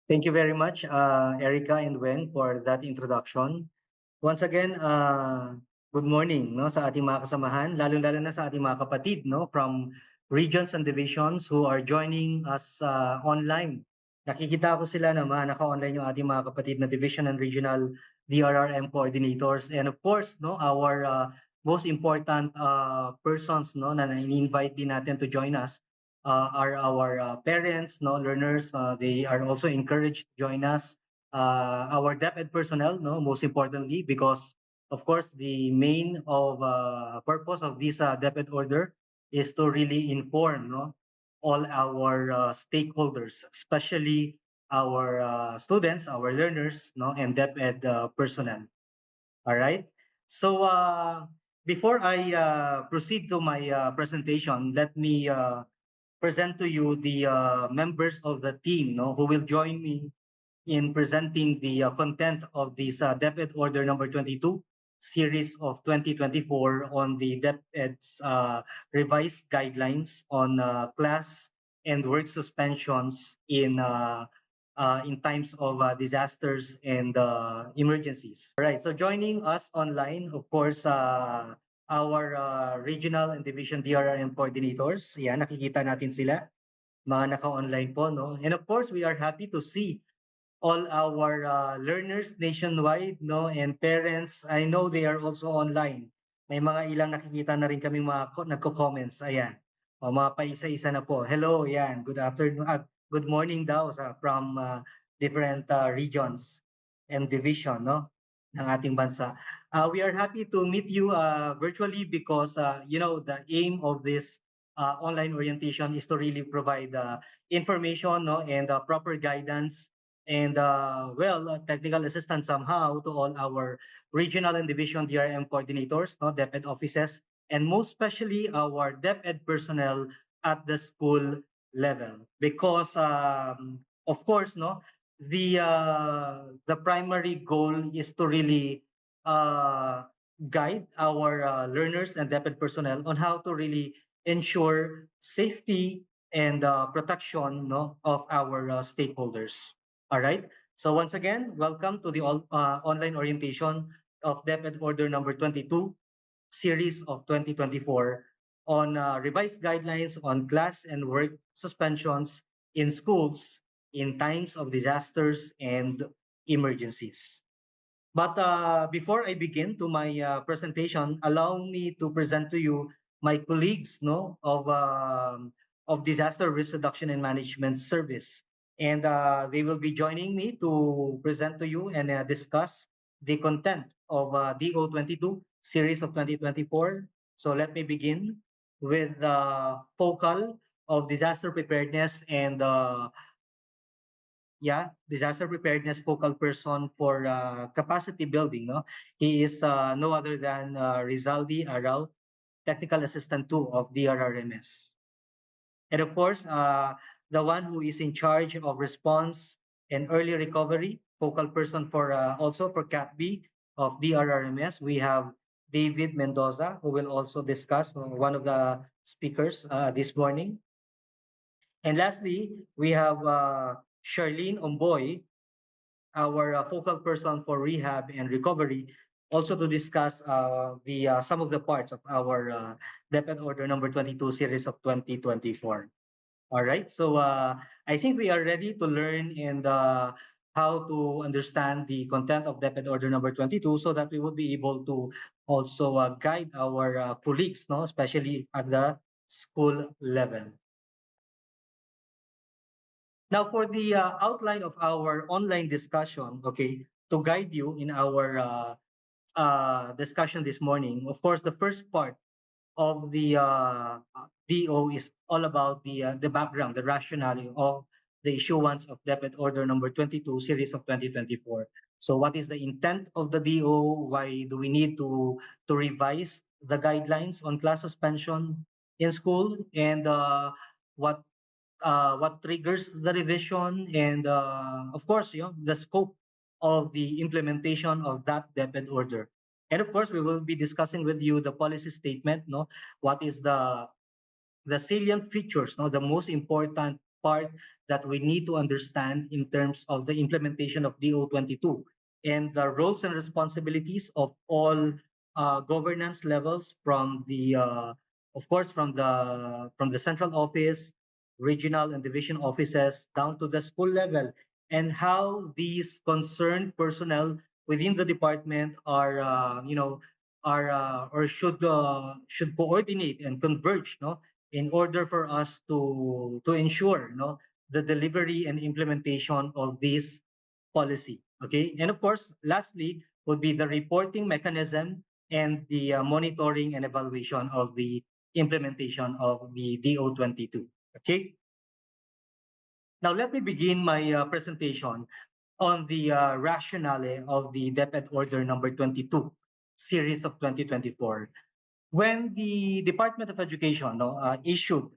Thank you very much, Erica and Wen, for that introduction. Once again, good morning no, sa ating mga kasamahan, lalo-lalo na sa ating mga kapatid no, from regions and divisions who are joining us online. Nakikita ko sila na naka-online yung ating mga kapatid na division and regional DRRM coordinators. And of course, no, our most important persons no, na in-invite din natin to join us are our parents, no, learners. They are also encouraged to join us. Our DepEd personnel, no, most importantly, because of course the main of purpose of this DepEd order is to really inform, no, all our stakeholders, especially our students, our learners, no, and DepEd personnel. All right. So before I proceed to my presentation, let me present to you the members of the team no, who will join me in presenting the content of this DepEd Order number 22 series of 2024 on the DepEd's revised guidelines on class and work suspensions in times of disasters and emergencies. All right, so joining us online, of course, our regional and division DRRM coordinators. Yan, nakikita natin sila, mga naka-online po, no? And of course, we are happy to see all our learners nationwide, no, and parents. I know they are also online. May mga ilang nakikita na rin kami mga nagko-comments. Ayan. O mga paisa-isa na po. Hello, yan. Good afternoon. Good morning daw from different regions and division, no, ng ating bansa. We are happy to meet you virtually because you know the aim of this online orientation is to really provide information, no, and proper guidance and technical assistance somehow to all our regional and division DRM coordinators, no, DepEd offices, and most especially our DepEd personnel at the school level. Because of course, no, the primary goal is to really guide our learners and DepEd personnel on how to really ensure safety and protection, no, of our stakeholders. All right. So once again, welcome to the online orientation of DepEd Order number 22, series of 2024 on revised guidelines on class and work suspensions in schools in times of disasters and emergencies. But before I begin to my presentation, allow me to present to you my colleagues, no, of Disaster Risk Reduction and Management Service, and they will be joining me to present to you and discuss the content of DO22 series of 2024. So let me begin with the focal of disaster preparedness and disaster preparedness focal person for capacity building. No, he is no other than Rizaldi Arau, technical assistant 2 of DRRMS, and of course, the one who is in charge of response and early recovery focal person for also for CATB of DRRMS. We have David Mendoza, who will also discuss one of the speakers this morning. And lastly, we have Charlene Omboy, our focal person for rehab and recovery, also to discuss the some of the parts of our DepEd Order number 22 series of 2024. All right, so I think we are ready to learn and how to understand the content of DepEd Order number 22 so that we will be able to also guide our colleagues, no, especially at the school level. Now, for the outline of our online discussion, okay, to guide you in our discussion this morning, of course, the first part of the DO is all about the background, the rationale of the issuance of DepEd Order number 22, series of 2024. So what is the intent of the DO? Why do we need to revise the guidelines on class suspension in school? And what triggers the revision, and of course, you know, the scope of the implementation of that DepEd order. And of course, we will be discussing with you the policy statement, no, what is the salient features, no, the most important part that we need to understand in terms of the implementation of DO22 and the roles and responsibilities of all governance levels from the of course from the central office, regional and division offices down to the school level, and how these concerned personnel within the department are or should coordinate and converge, no, in order for us to ensure, no, the delivery and implementation of this policy. Okay, and of course, lastly would be the reporting mechanism and the monitoring and evaluation of the implementation of the DO22. Okay, now let me begin my presentation on the rationale of the DepEd Order number 22, series of 2024. When the Department of Education, no, issued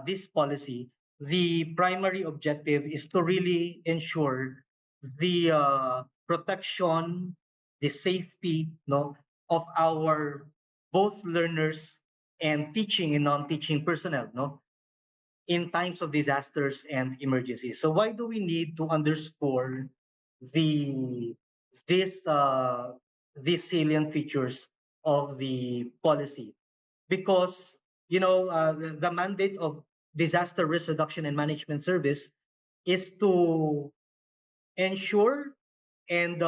this policy, the primary objective is to really ensure the protection, the safety, no, of our both learners and teaching and non-teaching personnel, no, in times of disasters and emergencies. So why do we need to underscore the this these salient features of the policy? Because the mandate of disaster risk reduction and management service is to ensure and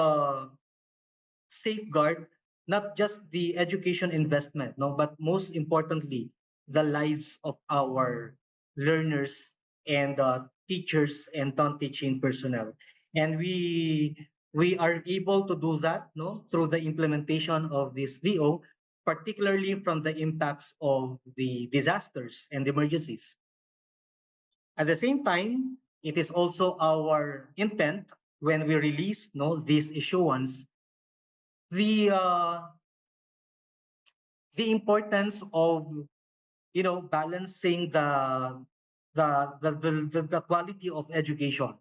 safeguard not just the education investment, no, but most importantly, the lives of our learners and teachers and non-teaching personnel. And we are able to do that, no, through the implementation of this DO, particularly from the impacts of the disasters and emergencies. At the same time, it is also our intent when we release, no, this issuance, the uh, the importance of balancing the quality of education,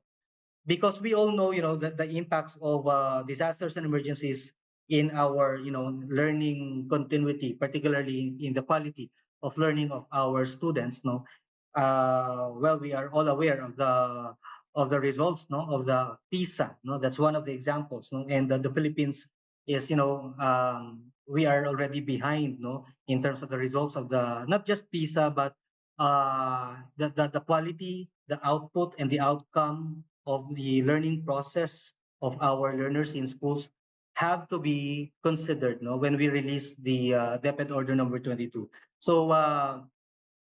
because we all know the impacts of disasters and emergencies in our learning continuity, particularly in the quality of learning of our students, no. Well, we are all aware of the results, no, of the PISA, no. That's one of the examples, no. And the Philippines is, we are already behind, no, in terms of the results of the not just PISA, but the quality, the output, and the outcome of the learning process of our learners in schools have to be considered, no, when we release the DepEd Order number 22. So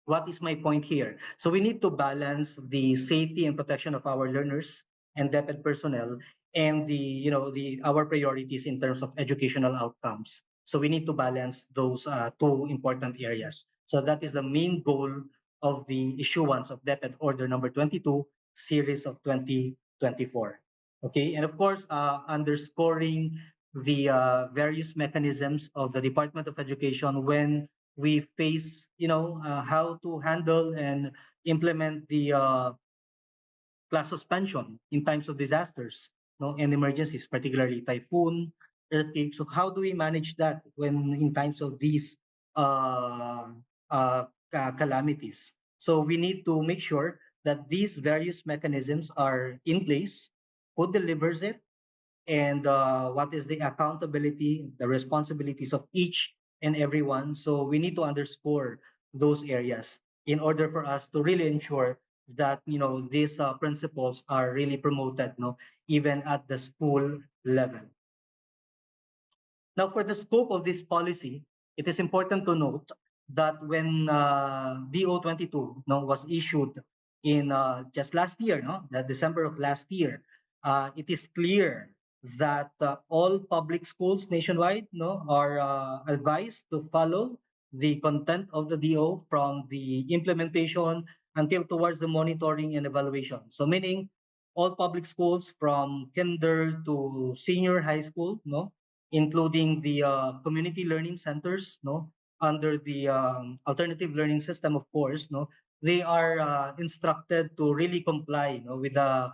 what is my point here? So we need to balance the safety and protection of our learners and DepEd personnel and the our priorities in terms of educational outcomes. So we need to balance those two important areas. So that is the main goal of the issuance of DepEd Order number 22, series of 2024. Okay, and of course, underscoring the various mechanisms of the Department of Education when we face, how to handle and implement the class suspension in times of disasters, no, and emergencies, particularly typhoon, earthquake. So how do we manage that when in times of these uh, calamities? So we need to make sure that these various mechanisms are in place. Who delivers it? And what is the accountability, the responsibilities of each and everyone. So we need to underscore those areas in order for us to really ensure that these principles are really promoted, no, even at the school level. Now, for the scope of this policy, it is important to note that when DO22, no, was issued in just last year, no, the December of last year, it is clear that all public schools nationwide, no, are advised to follow the content of the DO from the implementation until towards the monitoring and evaluation. So meaning all public schools from kinder to senior high school, no, including the community learning centers, no, under the alternative learning system, of course, no, they are instructed to really comply, with the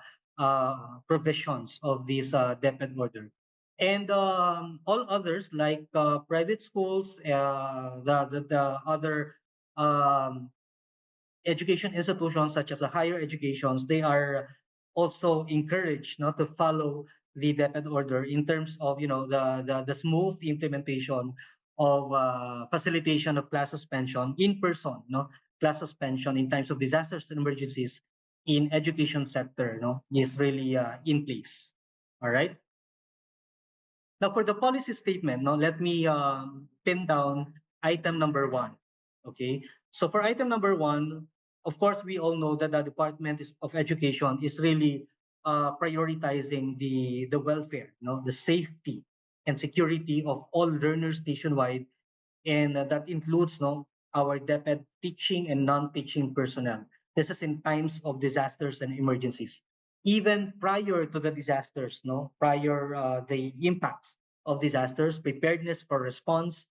provisions of this DepEd order. And all others like private schools, the other um, education institutions such as the higher educations, they are also encouraged not to follow the DepEd order in terms of the smooth implementation of facilitation of class suspension in person, class suspension in times of disasters and emergencies in education sector, is really in place. All right. Now, for the policy statement, let me pin down item number one. Okay. So for item number one, of course, we all know that the of Education is really prioritizing the welfare, the safety and security of all learners nationwide, and that includes our DepEd teaching and non-teaching personnel. This is in times of disasters and emergencies. Even prior to the disasters, prior the impacts of disasters, preparedness for response,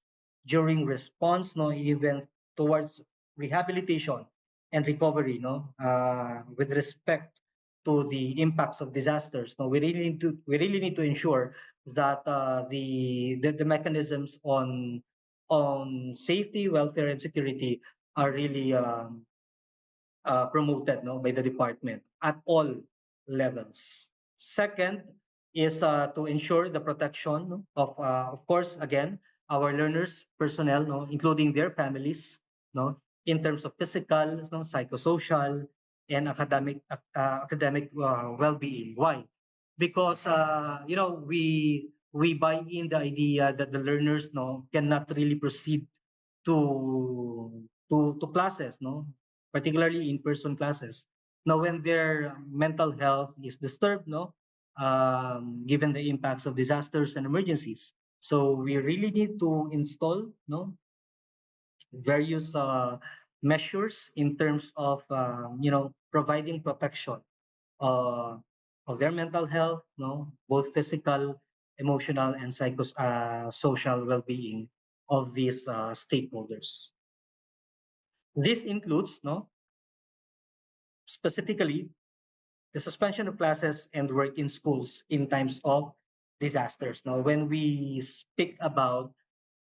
during response, even towards rehabilitation and recovery, with respect to the impacts of disasters. We really need to ensure that the mechanisms on safety, welfare, and security are really promoted by the department at all levels. Second is to ensure the protection of course, again, our learners, personnel, including their families, in terms of physical, psychosocial, and academic well-being. Why? Because we buy in the idea that the learners cannot really proceed to classes, particularly in-person classes. Now, when their mental health is disturbed, given the impacts of disasters and emergencies, so we really need to install, various measures in terms of, providing protection uh, of their mental health, both physical, emotional, and social well-being of these stakeholders. This includes, specifically, the suspension of classes and work in schools in times of disasters. Now, when we speak about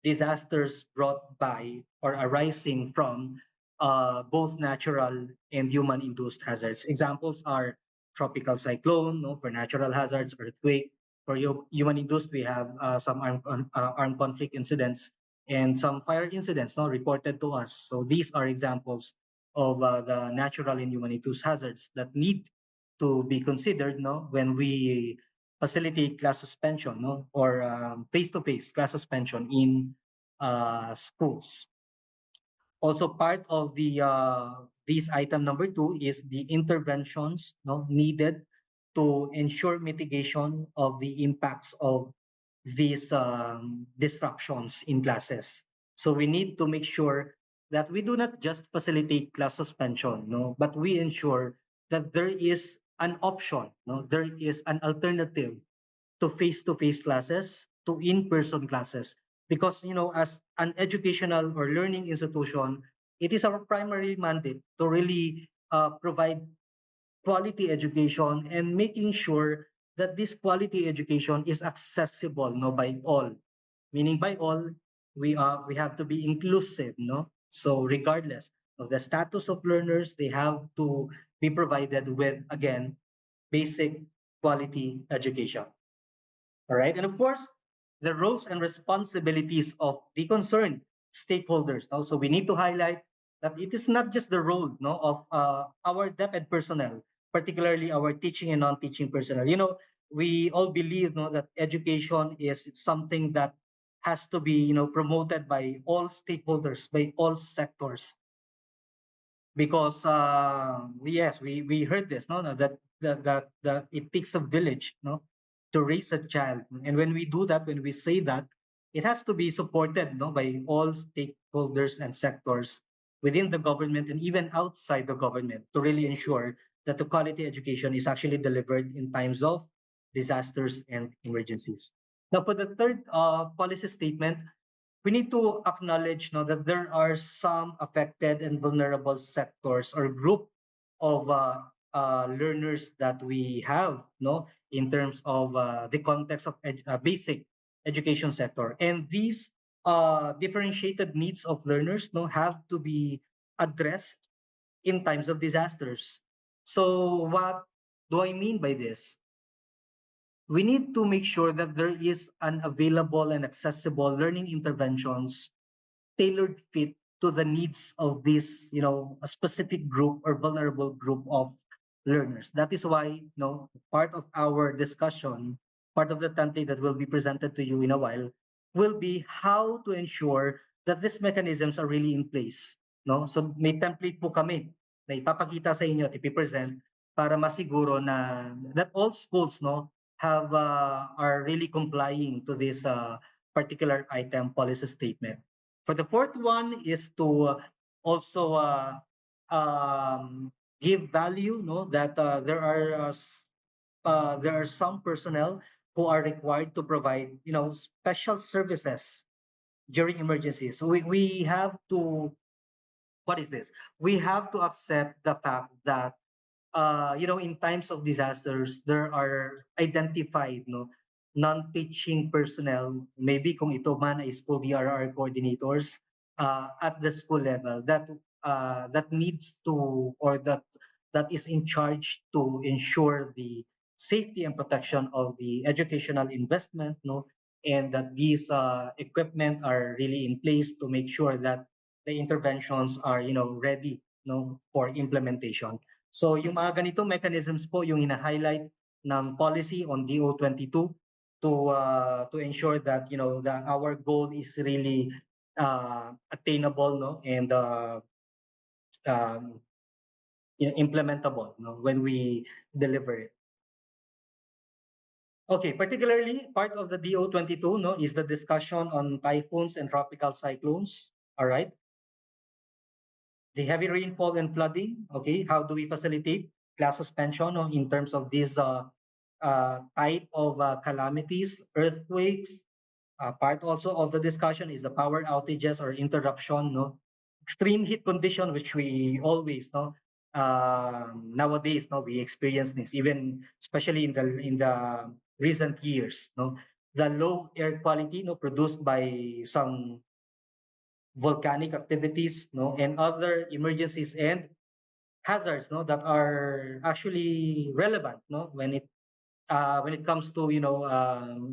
disasters brought by or arising from both natural and human-induced hazards, examples are tropical cyclone, for natural hazards, earthquake. For human-induced, we have some armed conflict incidents and some fire incidents, reported to us. So these are examples of the natural and human-induced hazards that need to be considered when we facilitate class suspension or face-to-face class suspension in schools. Also, part of this item number two is the interventions needed to ensure mitigation of the impacts of these disruptions in classes. So we need to make sure that we do not just facilitate class suspension, but we ensure that there is an option, there is an alternative to face-to-face classes, to in-person classes. Because, as an educational or learning institution, it is our primary mandate to really provide quality education and making sure that this quality education is accessible by all. Meaning by all, we have to be inclusive, so regardless of the status of learners, they have to be provided with, again, basic quality education. All right. And of course, the roles and responsibilities of the concerned stakeholders. Also, we need to highlight that it is not just the role of our DepEd personnel, particularly our teaching and non-teaching personnel. We all believe that education is something that has to be promoted by all stakeholders, by all sectors, because yes, we heard this, that it takes a village, to raise a child. And when we do that, when we say that, it has to be supported, by all stakeholders and sectors within the government and even outside the government, to really ensure that the quality education is actually delivered in times of disasters and emergencies. Now, for the third policy statement, we need to acknowledge that there are some affected and vulnerable sectors or group of learners that we have, in terms of the context of basic education sector. And these differentiated needs of learners have to be addressed in times of disasters. So what do I mean by this? We need to make sure that there is an available and accessible learning interventions tailored fit to the needs of this, a specific group or vulnerable group of learners. That is why, part of our discussion, part of the template that will be presented to you in a while, will be how to ensure that these mechanisms are really in place. No? So may template po kami na ipapakita sa inyo at ipipresent para masiguro na that all schools have are really complying to this particular item policy statement. For the fourth one is to also give value, that there are some personnel who are required to provide, special services during emergencies. So we have to, what is this? We have to accept the fact that in times of disasters, there are identified, non-teaching personnel, maybe kung ito man ay school DRR coordinators at the school level that needs to, or that is in charge to ensure the safety and protection of the educational investment, and that these equipment are really in place to make sure that the interventions are, ready, for implementation. So yung mga ganitong mechanisms po yung hina-highlight ng policy on DO22 to ensure that that our goal is really attainable, and um, implementable when we deliver it. Okay, particularly part of the DO22 is the discussion on typhoons and tropical cyclones. All right. The heavy rainfall and flooding. Okay, how do we facilitate class suspension in terms of these type of calamities, earthquakes? Part also of the discussion is the power outages or interruption, extreme heat condition, which we always nowadays we experience this, even especially in the recent years, the low air quality produced by some volcanic activities, and other emergencies and hazards that are actually relevant when it comes to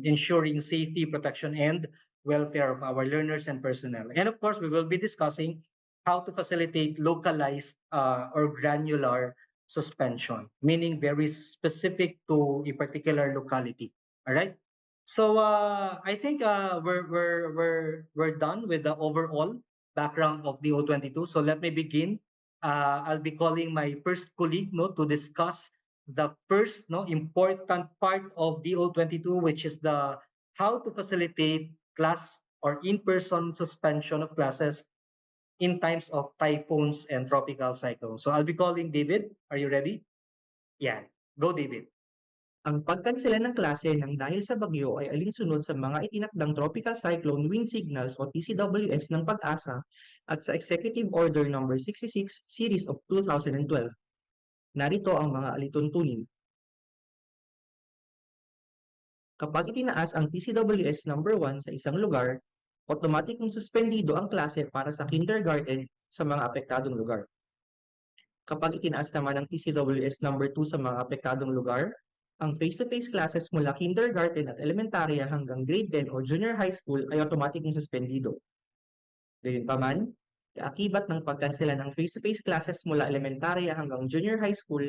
ensuring safety, protection, and welfare of our learners and personnel. And of course, we will be discussing how to facilitate localized or granular suspension, meaning very specific to a particular locality. All right. So I think we're done with the overall background of the O22. So let me begin. I'll be calling my first colleague to discuss the first important part of DO22, which is the how to facilitate class or in-person suspension of classes in times of typhoons and tropical cyclones. So I'll be calling David. Are you ready? Yeah, go David. Ang pagkansela ng klase ng dahil sa bagyo ay alinsunod sa mga itinakdang Tropical Cyclone Wind Signals o TCWS ng Pag-asa at sa Executive Order No. 66 Series of 2012. Narito ang mga alituntunin. Kapag itinaas ang TCWS No. 1 sa isang lugar, automatic mong suspendido ang klase para sa kindergarten sa mga apektadong lugar. Kapag itinaas naman ang TCWS No. 2 sa mga apektadong lugar, ang face-to-face classes mula kindergarten at elementarya hanggang grade 10 o junior high school ay automatic mong suspendido. Gayunpaman, kaakibat ng pagkansela ng face-to-face classes mula elementarya hanggang junior high school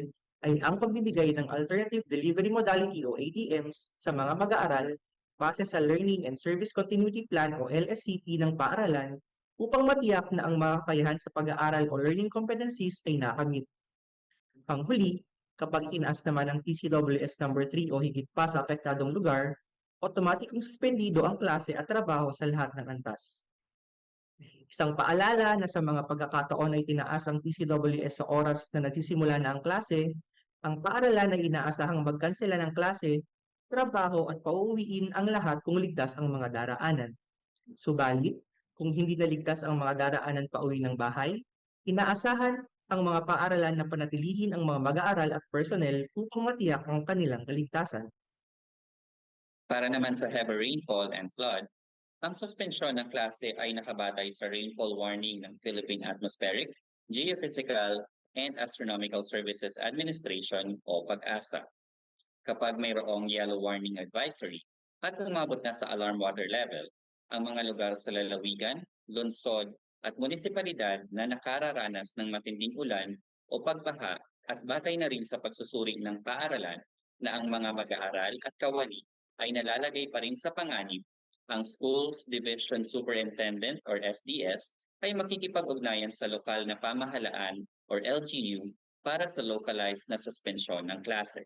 ay ang pagbibigay ng Alternative Delivery Modality o ADMs sa mga mag-aaral base sa Learning and Service Continuity Plan o LSCP ng paaralan upang matiyak na ang mga kakayahan sa pag-aaral o learning competencies ay nakamit. Panghuli, kapag itinaas naman ang TCWS No. 3 o higit pa sa apektadong lugar, automatic mong suspendido ang klase at trabaho sa lahat ng antas. Isang paalala na sa mga pagkakataon ay tinaas ang TCWS sa oras na nagsisimula na ang klase, ang paaralan ay inaasahang magkansela ng klase, trabaho at pauuwiin ang lahat kung ligtas ang mga daraanan. Subalit, kung hindi naligtas ang mga daraanan pauwi ng bahay, inaasahan ang mga paaralan na panatilihin ang mga mag-aaral at personnel upang matiyak ang kanilang kaligtasan. Para naman sa heavy rainfall and flood, ang suspensyon ng klase ay nakabatay sa rainfall warning ng Philippine Atmospheric, Geophysical, and Astronomical Services Administration o PAG-ASA. Kapag mayroong yellow warning advisory at umabot na sa alarm water level, ang mga lugar sa lalawigan, lungsod at munisipalidad na nakararanas ng matinding ulan o pagbaha at batay na rin sa pagsusuri ng paaralan na ang mga mag-aaral at kawani ay nalalagay pa rin sa panganib, ang Schools Division Superintendent or SDS ay makikipag-ugnayan sa lokal na pamahalaan or LGU para sa localized na suspensyon ng klase.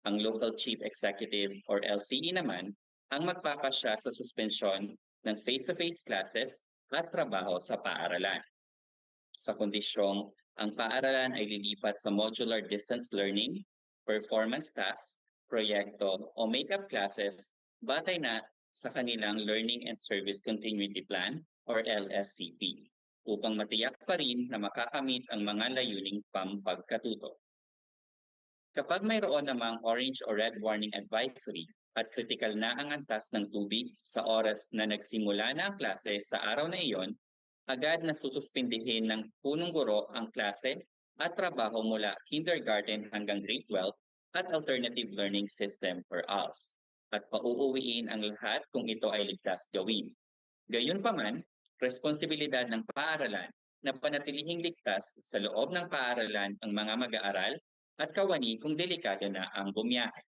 Ang Local Chief Executive or LCE naman ang magpapasya sa suspensyon ng face-to-face classes at trabaho sa paaralan. Sa kondisyong ang paaralan ay lilipat sa modular distance learning, performance tasks, proyekto o makeup classes batay na sa kanilang Learning and Service Continuity Plan or LSCP upang matiyak pa rin na makakamit ang mga layuning pampagkatuto. Kapag mayroon namang orange or red warning advisory at critical na ang antas ng tubig sa oras na nagsimula na ang klase sa araw na iyon, agad na sususpindihin ng punong guro ang klase at trabaho mula kindergarten hanggang grade 12 at Alternative Learning System or ALS at pauuwiin ang lahat kung ito ay ligtas gawin. Gayunpaman, responsibilidad ng paaralan na panatilihing ligtas sa loob ng paaralan ang mga mag-aaral at kawani kung delikado na ang bumiyahe.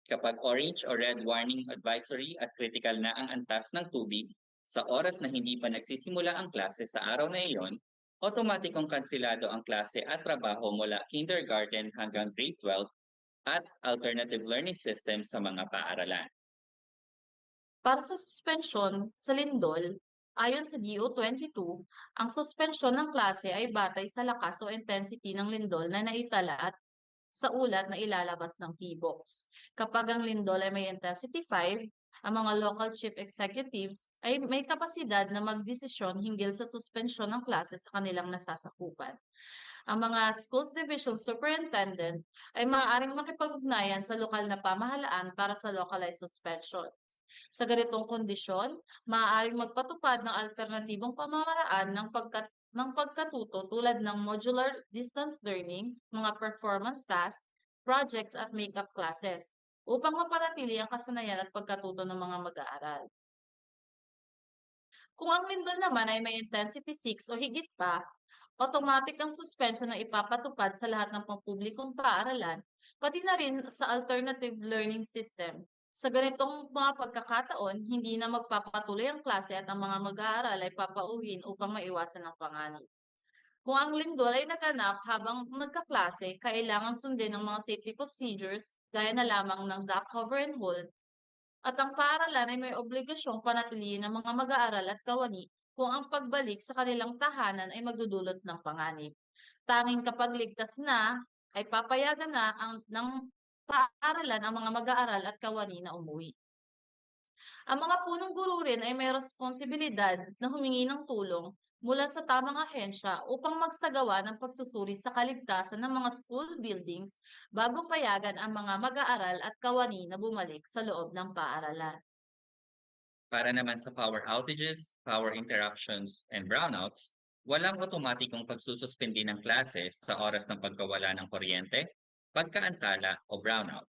Kapag orange or red warning advisory at critical na ang antas ng tubig sa oras na hindi pa nagsisimula ang klase sa araw na iyon, otomatikong kansilado ang klase at trabaho mula kindergarten hanggang grade 12 at alternative learning system sa mga paaralan. Para sa suspensyon sa lindol, ayon sa DO22, ang suspensyon ng klase ay batay sa lakas o intensity ng lindol na naitala at sa ulat na ilalabas ng T-box. Kapag ang lindol ay may intensity 5, ang mga local chief executives ay may kapasidad na magdesisyon hinggil sa suspensyon ng klase sa kanilang nasasakupan. Ang mga Schools Division Superintendent ay maaaring makipag-ugnayan sa lokal na pamahalaan para sa localized suspensions. Sa ganitong kondisyon, maaaring magpatupad ng alternatibong pamamaraan ng pagkatuto tulad ng modular distance learning, mga performance tasks, projects at makeup classes upang mapanatili ang kasanayan at pagkatuto ng mga mag-aaral. Kung ang lindol naman ay may intensity 6 o higit pa, automatic ang suspension na ipapatupad sa lahat ng pampublikong paaralan, pati na rin sa alternative learning system. Sa ganitong mga pagkakataon, hindi na magpapatuloy ang klase at ang mga mag-aaral ay papauwiin upang maiwasan ang panganib. Kung ang lindol ay naganap habang nagkaklase, kailangan sundin ang mga safety procedures gaya na lamang ng duck cover and hold at ang paaralan ay may obligasyong panatilihin ng mga mag-aaral at kawani kung ang pagbalik sa kanilang tahanan ay magdudulot ng panganib. Tanging kapag ligtas na, ay papayagan na ng paaralan ang mga mag-aaral at kawani na umuwi. Ang mga punong guro rin ay may responsibilidad na humingi ng tulong mula sa tamang ahensya upang magsagawa ng pagsusuri sa kaligtasan ng mga school buildings bago payagan ang mga mag-aaral at kawani na bumalik sa loob ng paaralan. Para naman sa power outages, power interruptions, and brownouts, walang otomatikong pagsususpindi ng klase sa oras ng pagkawala ng kuryente, pagkaantala o brownout.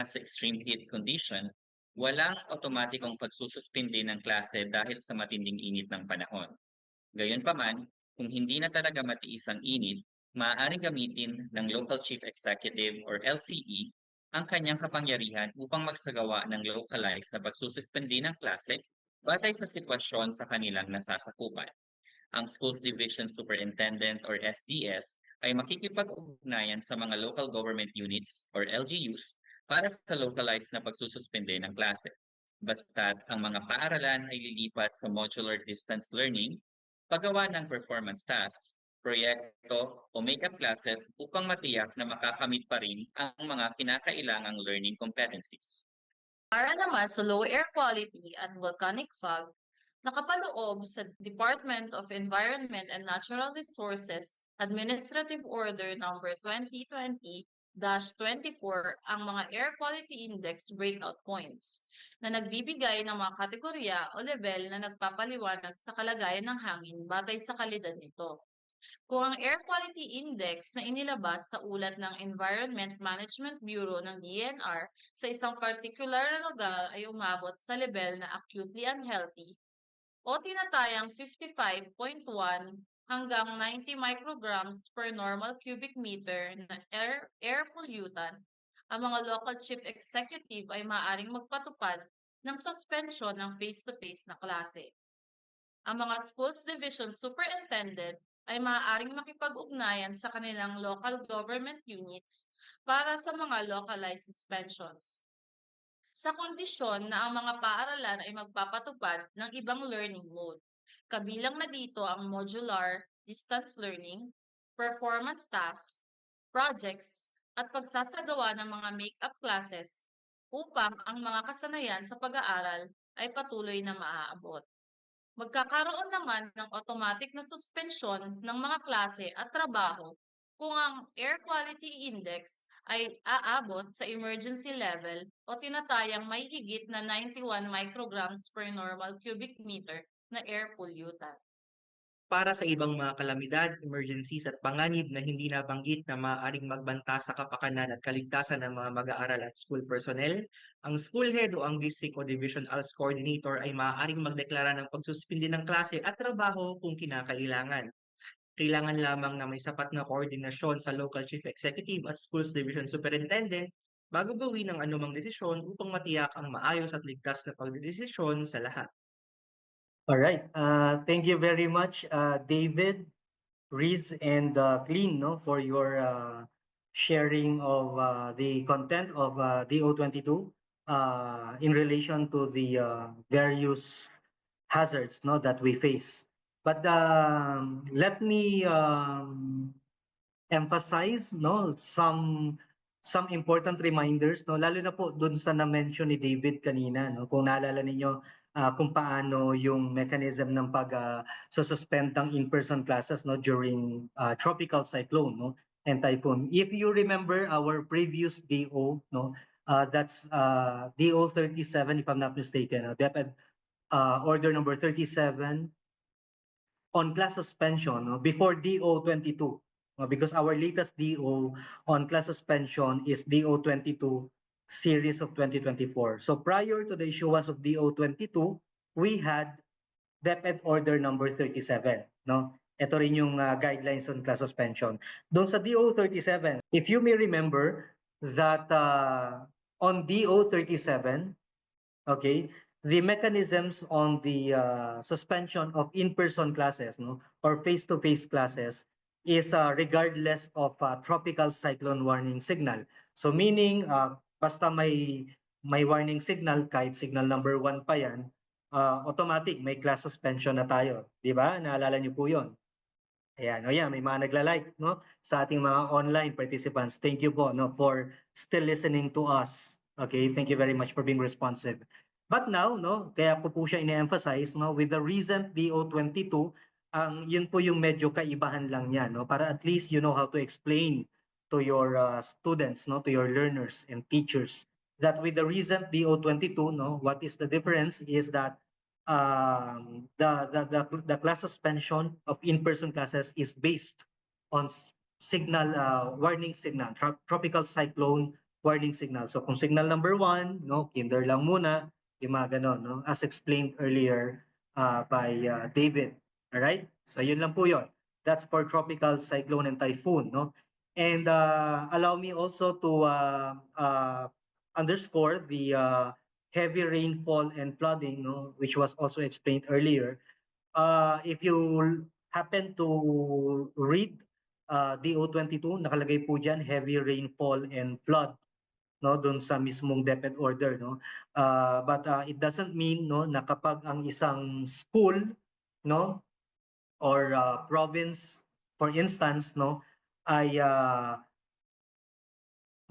Sa extreme heat condition, walang otomatikong pagsususpindi ng klase dahil sa matinding init ng panahon. Gayunpaman, kung hindi na talaga matiis ang init, maaaring gamitin ng Local Chief Executive or LCE ang kanyang kapangyarihan upang magsagawa ng localized na pagsususpindi ng klase batay sa sitwasyon sa kanilang nasasakupan. Ang Schools Division Superintendent or SDS ay makikipag-ugnayan sa mga local government units or LGUs para sa localized na pagsususpende ng klase. Basta't ang mga paaralan ay lilipat sa modular distance learning, paggawa ng performance tasks, proyekto o makeup classes upang matiyak na makakamit pa rin ang mga kinakailangang learning competencies. Para naman sa low air quality at volcanic fog, nakapaloob sa Department of Environment and Natural Resources Administrative Order No. 2020-24 ang mga Air Quality Index breakout points na nagbibigay ng mga kategorya o level na nagpapaliwanag sa kalagayan ng hangin batay sa kalidad nito. Kung ang Air Quality Index na inilabas sa ulat ng Environment Management Bureau ng DNR sa isang partikular na lugar ay umabot sa level na acutely unhealthy o tinatayang 55.1 hanggang 90 micrograms per normal cubic meter na air pollutant, ang mga local chief executive ay maaaring magpatupad ng suspension ng face-to-face na klase. Ang mga schools division superintendent ay maaaring makipag-ugnayan sa kanilang local government units para sa mga localized suspensions. Sa kondisyon na ang mga paaralan ay magpapatupad ng ibang learning mode. Kabilang na dito ang modular distance learning, performance tasks, projects, at pagsasagawa ng mga make-up classes upang ang mga kasanayan sa pag-aaral ay patuloy na maaabot. Magkakaroon naman ng automatic na suspensyon ng mga klase at trabaho kung ang Air Quality Index ay aabot sa emergency level o tinatayang may higit na 91 micrograms per normal cubic meter na air pollutant. Para sa ibang mga kalamidad, emergencies at panganib na hindi nabanggit na maaaring magbanta sa kapakanan at kaligtasan ng mga mag-aaral at school personnel, ang school head o ang district o division ALS coordinator ay maaaring magdeklara ng pagsuspindi ng klase at trabaho kung kinakailangan. Kailangan lamang na may sapat na koordinasyon sa local chief executive at schools division superintendent bago gawin ang anumang desisyon upang matiyak ang maayos at ligtas na pagdedesisyon sa lahat. All right. Thank you very much, David, Riz, and Clean, no, for your sharing of the content of DO22 in relation to the various hazards, no, that we face. But let me emphasize, no, some important reminders, no, lalo na po dun sa na-mention ni David kanina, no, kung naalala ninyo kung paano yung mechanism ng suspend ng in-person classes, no, during tropical cyclone, no, and typhoon. If you remember our previous DO, no, that's DO 37 if I'm not mistaken, DepEd order number 37 on class suspension, no, before DO 22. Because our latest DO on class suspension is DO 22 series of 2024. So prior to the issuance of DO 22, we had DepEd order number 37, no? Ito rin yung guidelines on class suspension. Doon sa DO 37, if you may remember that on DO 37, okay, the mechanisms on the suspension of in-person classes, no, or face-to-face classes is regardless of tropical cyclone warning signal. So meaning, basta may warning signal, kahit signal number 1 pa yan, automatic may class suspension na tayo. Di ba? Naalala niyo po yun. Ayan, o yan, may mga nagla-like, no, sa ating mga online participants. Thank you po, no, for still listening to us. Okay, thank you very much for being responsive. But now, no, kaya ko po siya ine-emphasize, no, with the recent DO22, yun po yung medyo kaibahan lang niya, no, para at least you know how to explain to your students, no, to your learners and teachers that with the recent DO22, no, what is the difference is that the class suspension of in-person classes is based on signal warning signal, tropical cyclone warning signal. So kung signal number 1, no, kinder lang muna, yung mga ganon, no, as explained earlier by David. All right? So yun lang po yun. That's for tropical cyclone and typhoon, no? And allow me also to underscore the heavy rainfall and flooding, no, which was also explained earlier. If you happen to read DO22, nakalagay po dyan heavy rainfall and flood, no, doon sa mismong DepEd order, no. But it doesn't mean, no, na kapag ang isang school, no, or province, for instance, no, ay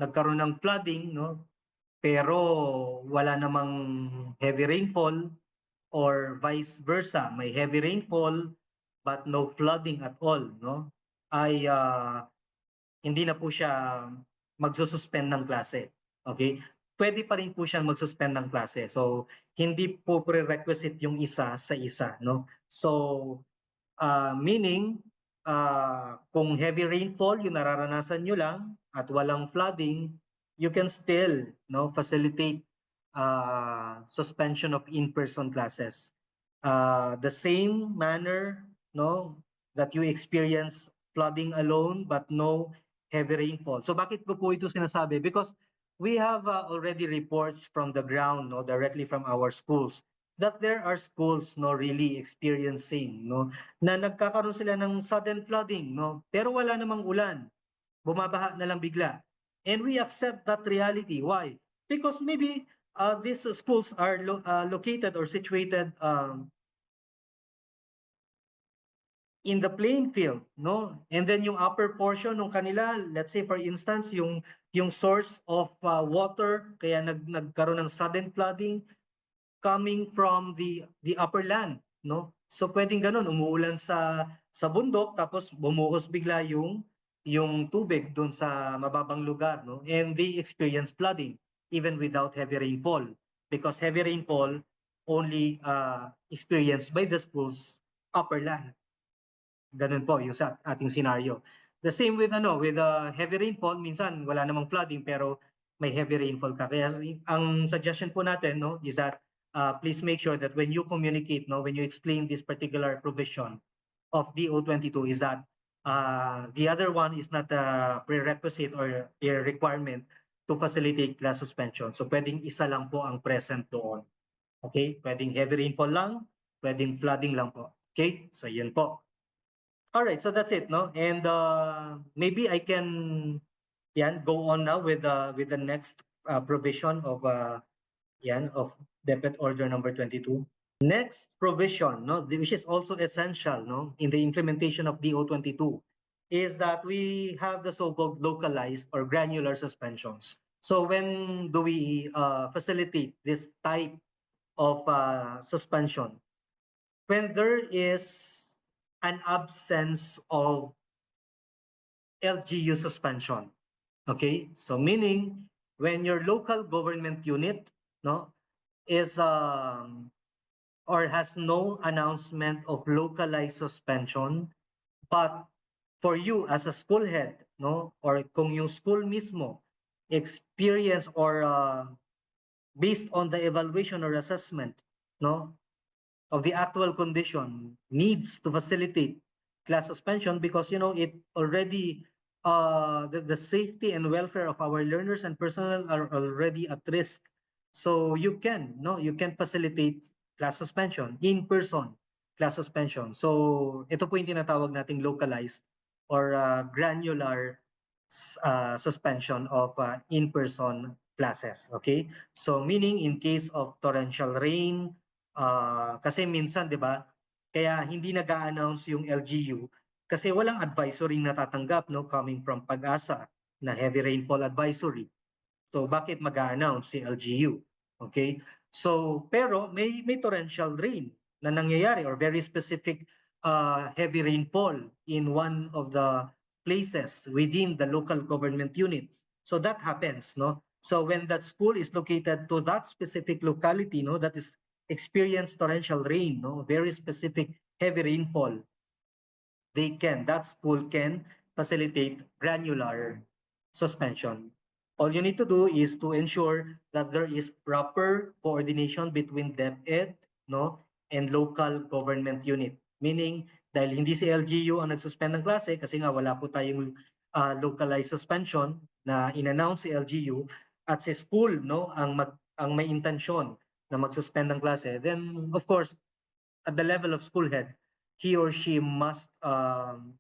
nagkaroon ng flooding, no, pero wala namang heavy rainfall, or vice versa, may heavy rainfall but no flooding at all, no, ay hindi na po siya magsususpend ng klase. Okay? Pwede pa rin po siyang magsuspend ng klase. So hindi po prerequisite yung isa sa isa, no. So meaning kung heavy rainfall yung nararanasan nyo lang at walang flooding, you can still facilitate suspension of in-person classes. The same manner that you experience flooding alone but no heavy rainfall. So bakit ko po ito sinasabi? Because we have already reports from the ground, directly from our schools, that there are schools really experiencing na nagkakaroon sila ng sudden flooding, pero wala namang ulan, bumabaha na lang bigla. And we accept that reality. Why? Because maybe these schools are located or situated in the playing field, and then yung upper portion ng kanila, let's say for instance yung source of water kaya nagkaroon ng sudden flooding coming from the upper land, so pwedeng ganun, umuulan sa bundok tapos bumuhos bigla yung tubig doon sa mababang lugar, and they experience flooding even without heavy rainfall, because heavy rainfall only experienced by the schools upper land. Ganun po yung sa ating scenario. The same with heavy rainfall, minsan wala namang flooding pero may heavy rainfall ka. Kaya ang suggestion po natin is that please make sure that when you communicate, when you explain this particular provision of DO22, is that the other one is not a prerequisite or a requirement to facilitate class suspension. So pwedeng isa lang po ang present doon. Okay? Pwedeng heavy rainfall lang, pwedeng flooding lang po. Okay? So yun po. All right, so that's it, and maybe I can go on now with the next provision of DepEd Order number 22. Next provision, which is also essential, in the implementation of DO22, is that we have the so-called localized or granular suspensions. So when do we facilitate this type of suspension? When there is an absence of LGU suspension. Okay, so meaning when your local government unit is or has no announcement of localized suspension, but for you as a school head, or kung yung school mismo experience or based on the evaluation or assessment, of the actual condition, needs to facilitate class suspension because it already the safety and welfare of our learners and personnel are already at risk. So you can facilitate class suspension, in-person class suspension. So ito po yung tinatawag nating localized or granular suspension of in-person classes. Okay, so meaning in case of torrential rain, kasi minsan, di ba, kaya hindi nag-a-announce yung LGU kasi walang advisory natatanggap coming from PAG-ASA na heavy rainfall advisory. So bakit mag-a-announce si LGU? Okay? So pero may torrential rain na nangyayari or very specific heavy rainfall in one of the places within the local government unit. So that happens, So when that school is located to that specific locality, that is experience torrential rain, very specific heavy rainfall, that school can facilitate granular suspension. All you need to do is to ensure that there is proper coordination between DepEd, and local government unit. Meaning, dahil hindi si LGU ang nagsuspend ng klase kasi nga wala po tayong localized suspension na in-announce si LGU at si school, ang may intensyon na mag-suspend ng klase, then of course, at the level of school head, he or she must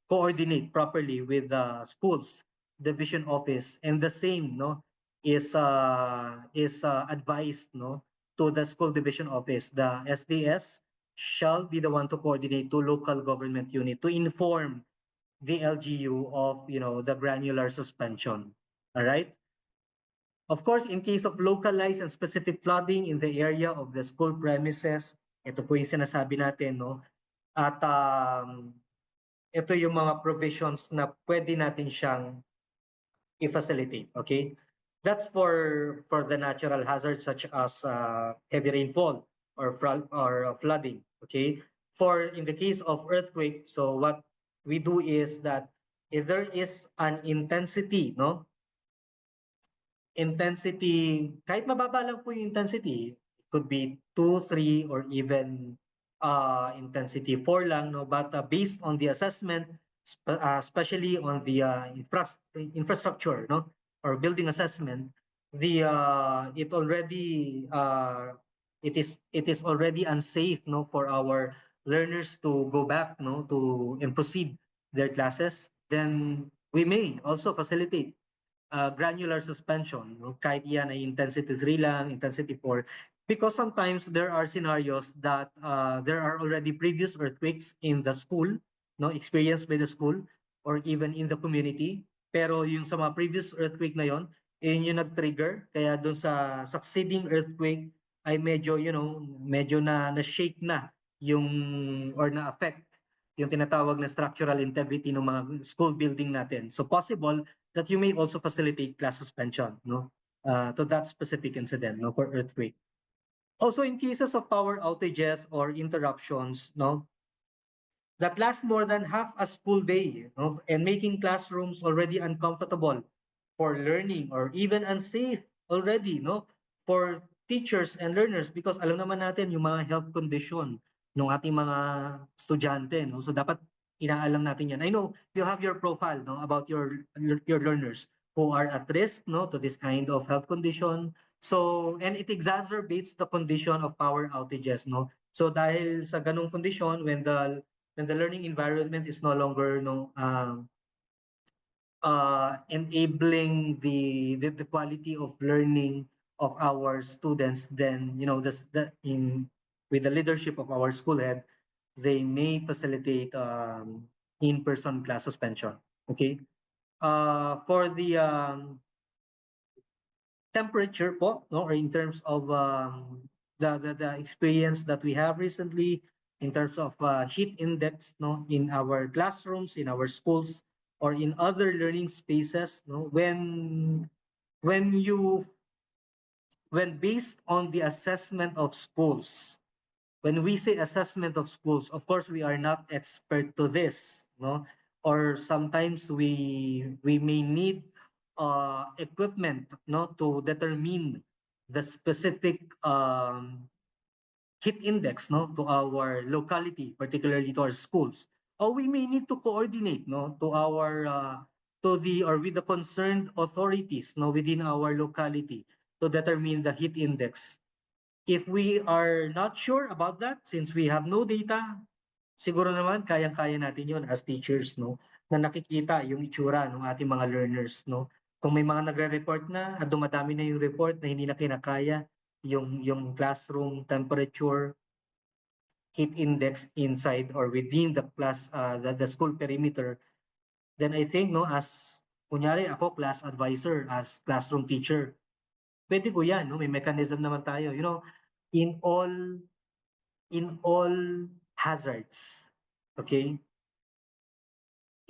coordinate properly with the school's division office, and the same is advised to the school division office. The SDS shall be the one to coordinate to local government unit to inform the LGU of the granular suspension. All right. Of course, in case of localized and specific flooding in the area of the school premises, ito po yung sinasabi natin, at ito yung mga provisions na pwede natin siyang i-facilitate, okay? That's for the natural hazards such as heavy rainfall or flooding, okay? For in the case of earthquake, so what we do is that if there is an intensity, no? Intensity, kahit mababa lang po yung intensity, it could be 2, 3, or even intensity 4 lang, no? But based on the assessment, especially on the infrastructure, no? Or building assessment, the it is already unsafe, no, for our learners to go back, no, to and proceed their classes. Then we may also facilitate granular suspension, no? Kahit yan ay intensity 3 lang, intensity 4. Because sometimes there are scenarios that there are already previous earthquakes in the school, no, experienced by the school or even in the community. Pero yung sa mga previous earthquake na yon, yun yung nag-trigger. Kaya doon sa succeeding earthquake ay medyo, medyo na-shake na yung or na-affect yung tinatawag na structural integrity ng mga school building natin. So possible that you may also facilitate class suspension, no, to that specific incident, no, for earthquake. Also, in cases of power outages or interruptions, no, that last more than half a school day, no, and making classrooms already uncomfortable for learning or even unsafe already, no, for teachers and learners, because alam naman natin yung mga health condition ng ating mga estudyante, no, so dapat inaalam natin yan. I know you have your profile, no, about your learners who are at risk, no, to this kind of health condition. So, and it exacerbates the condition of power outages, no. So dahil sa ganung condition, when the learning environment is no longer, no, enabling the quality of learning of our students, then with the leadership of our school head, they may facilitate in-person class suspension. Okay. For the temperature po, no, or in terms of the experience that we have recently in terms of heat index, no, in our classrooms, in our schools, or in other learning spaces, no, when based on the assessment of schools, when we say assessment of schools, of course we are not expert to this, no, or sometimes we may need equipment, no, to determine the specific heat index, no, to our locality, particularly to our schools. Or we may need to coordinate, no, to our with the concerned authorities, no, within our locality to determine the heat index. If we are not sure about that, since we have no data, siguro naman kayang-kaya natin yun as teachers, no, na nakikita yung itsura ng ating mga learners, no. Kung may mga nagre-report na at dumadami na yung report na hindi na kinakaya yung classroom temperature, heat index inside or within the class, the school perimeter, then I think, no, as kunyari ako class advisor, as classroom teacher, pwede ko yan, no, may mechanism naman tayo, in all hazards, okay,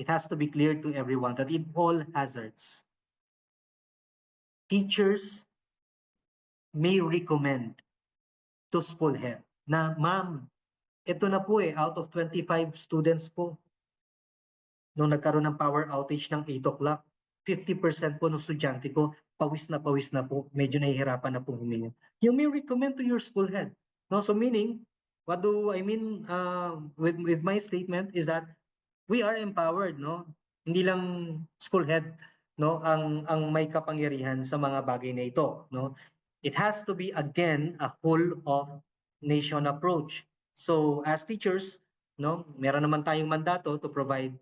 it has to be clear to everyone that in all hazards, teachers may recommend to school head na, ma'am, ito na po out of 25 students ko, nung nagkaroon ng power outage ng 8 o'clock, 50% po ng estudyante ko, pawis na po, medyo nahihirapan na po huminga. You may recommend to your school head. No? So meaning, what do I mean with my statement is that we are empowered, no? Hindi lang school head, no, ang may kapangyarihan sa mga bagay na ito, no? It has to be again a whole of nation approach. So as teachers, no, meron naman tayong mandato to provide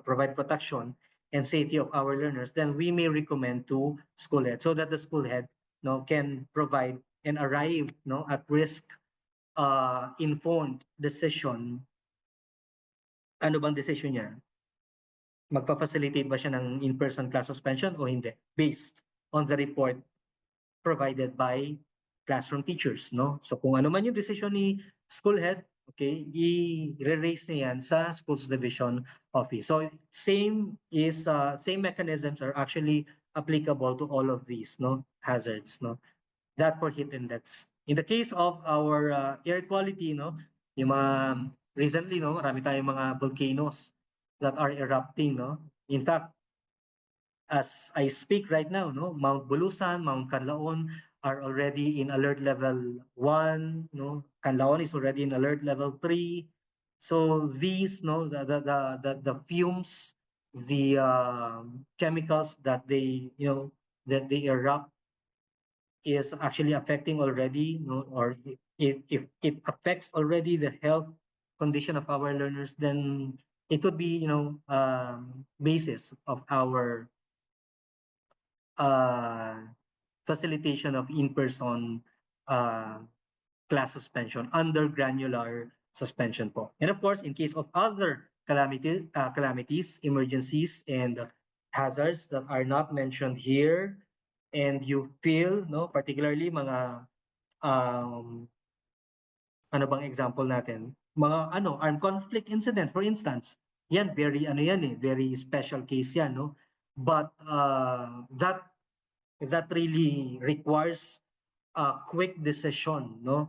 provide protection and safety of our learners. Then we may recommend to school head so that the school head, no, can provide and arrive, no, at risk informed decision. Ano bang decision niya? Magpa-facilitate ba siya ng in-person class suspension o hindi? Based on the report provided by classroom teachers, no? So kung ano man yung decision ni school head, okay, i-raise niya yan sa schools division office. So same mechanisms are actually applicable to all of these, no, hazards, no? That for heat index. In the case of our air quality, no, yung mga recently, no, marami tayong mga volcanoes that are erupting, no? In fact, as I speak right now, no, Mount Bulusan, Mount Canlaon are already in alert level 1, no? Canlaon is already in alert level 3. So these, no, the fumes, the chemicals that they, that they erupt is actually affecting already, no, or if it affects already the health condition of our learners, then it could be, basis of our uh, facilitation of in-person uh, class suspension under granular suspension po. And of course, in case of other calamities, emergencies, and hazards that are not mentioned here, and you feel, no, particularly mga um, ano bang example natin? Mga armed conflict incident, for instance. Yan, very very special case yan, no? But that really requires a quick decision, no?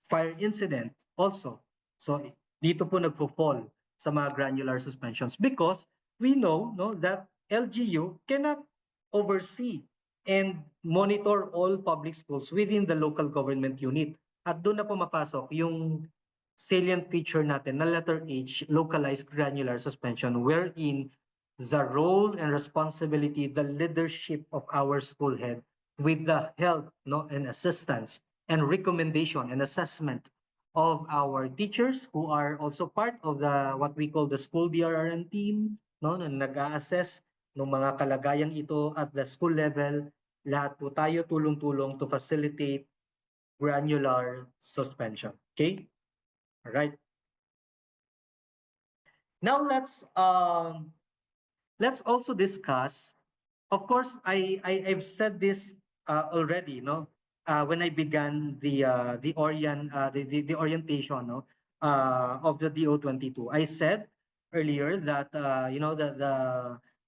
Fire incident also. So dito po nagfo-fall sa mga granular suspensions because we know, no, that LGU cannot oversee and monitor all public schools within the local government unit. At doon na pumapasok yung salient feature natin na letter H, localized granular suspension, wherein the role and responsibility, the leadership of our school head with the help, no, and assistance and recommendation and assessment of our teachers who are also part of the what we call the school DRRN team, no, na nag-a-assess ng mga kalagayang ito at the school level. Lahat po tayo tulong-tulong to facilitate granular suspension. Okay? All right. Now let's also discuss. Of course, I've said this already, no? When I began the orientation, no, of the DO22, I said earlier that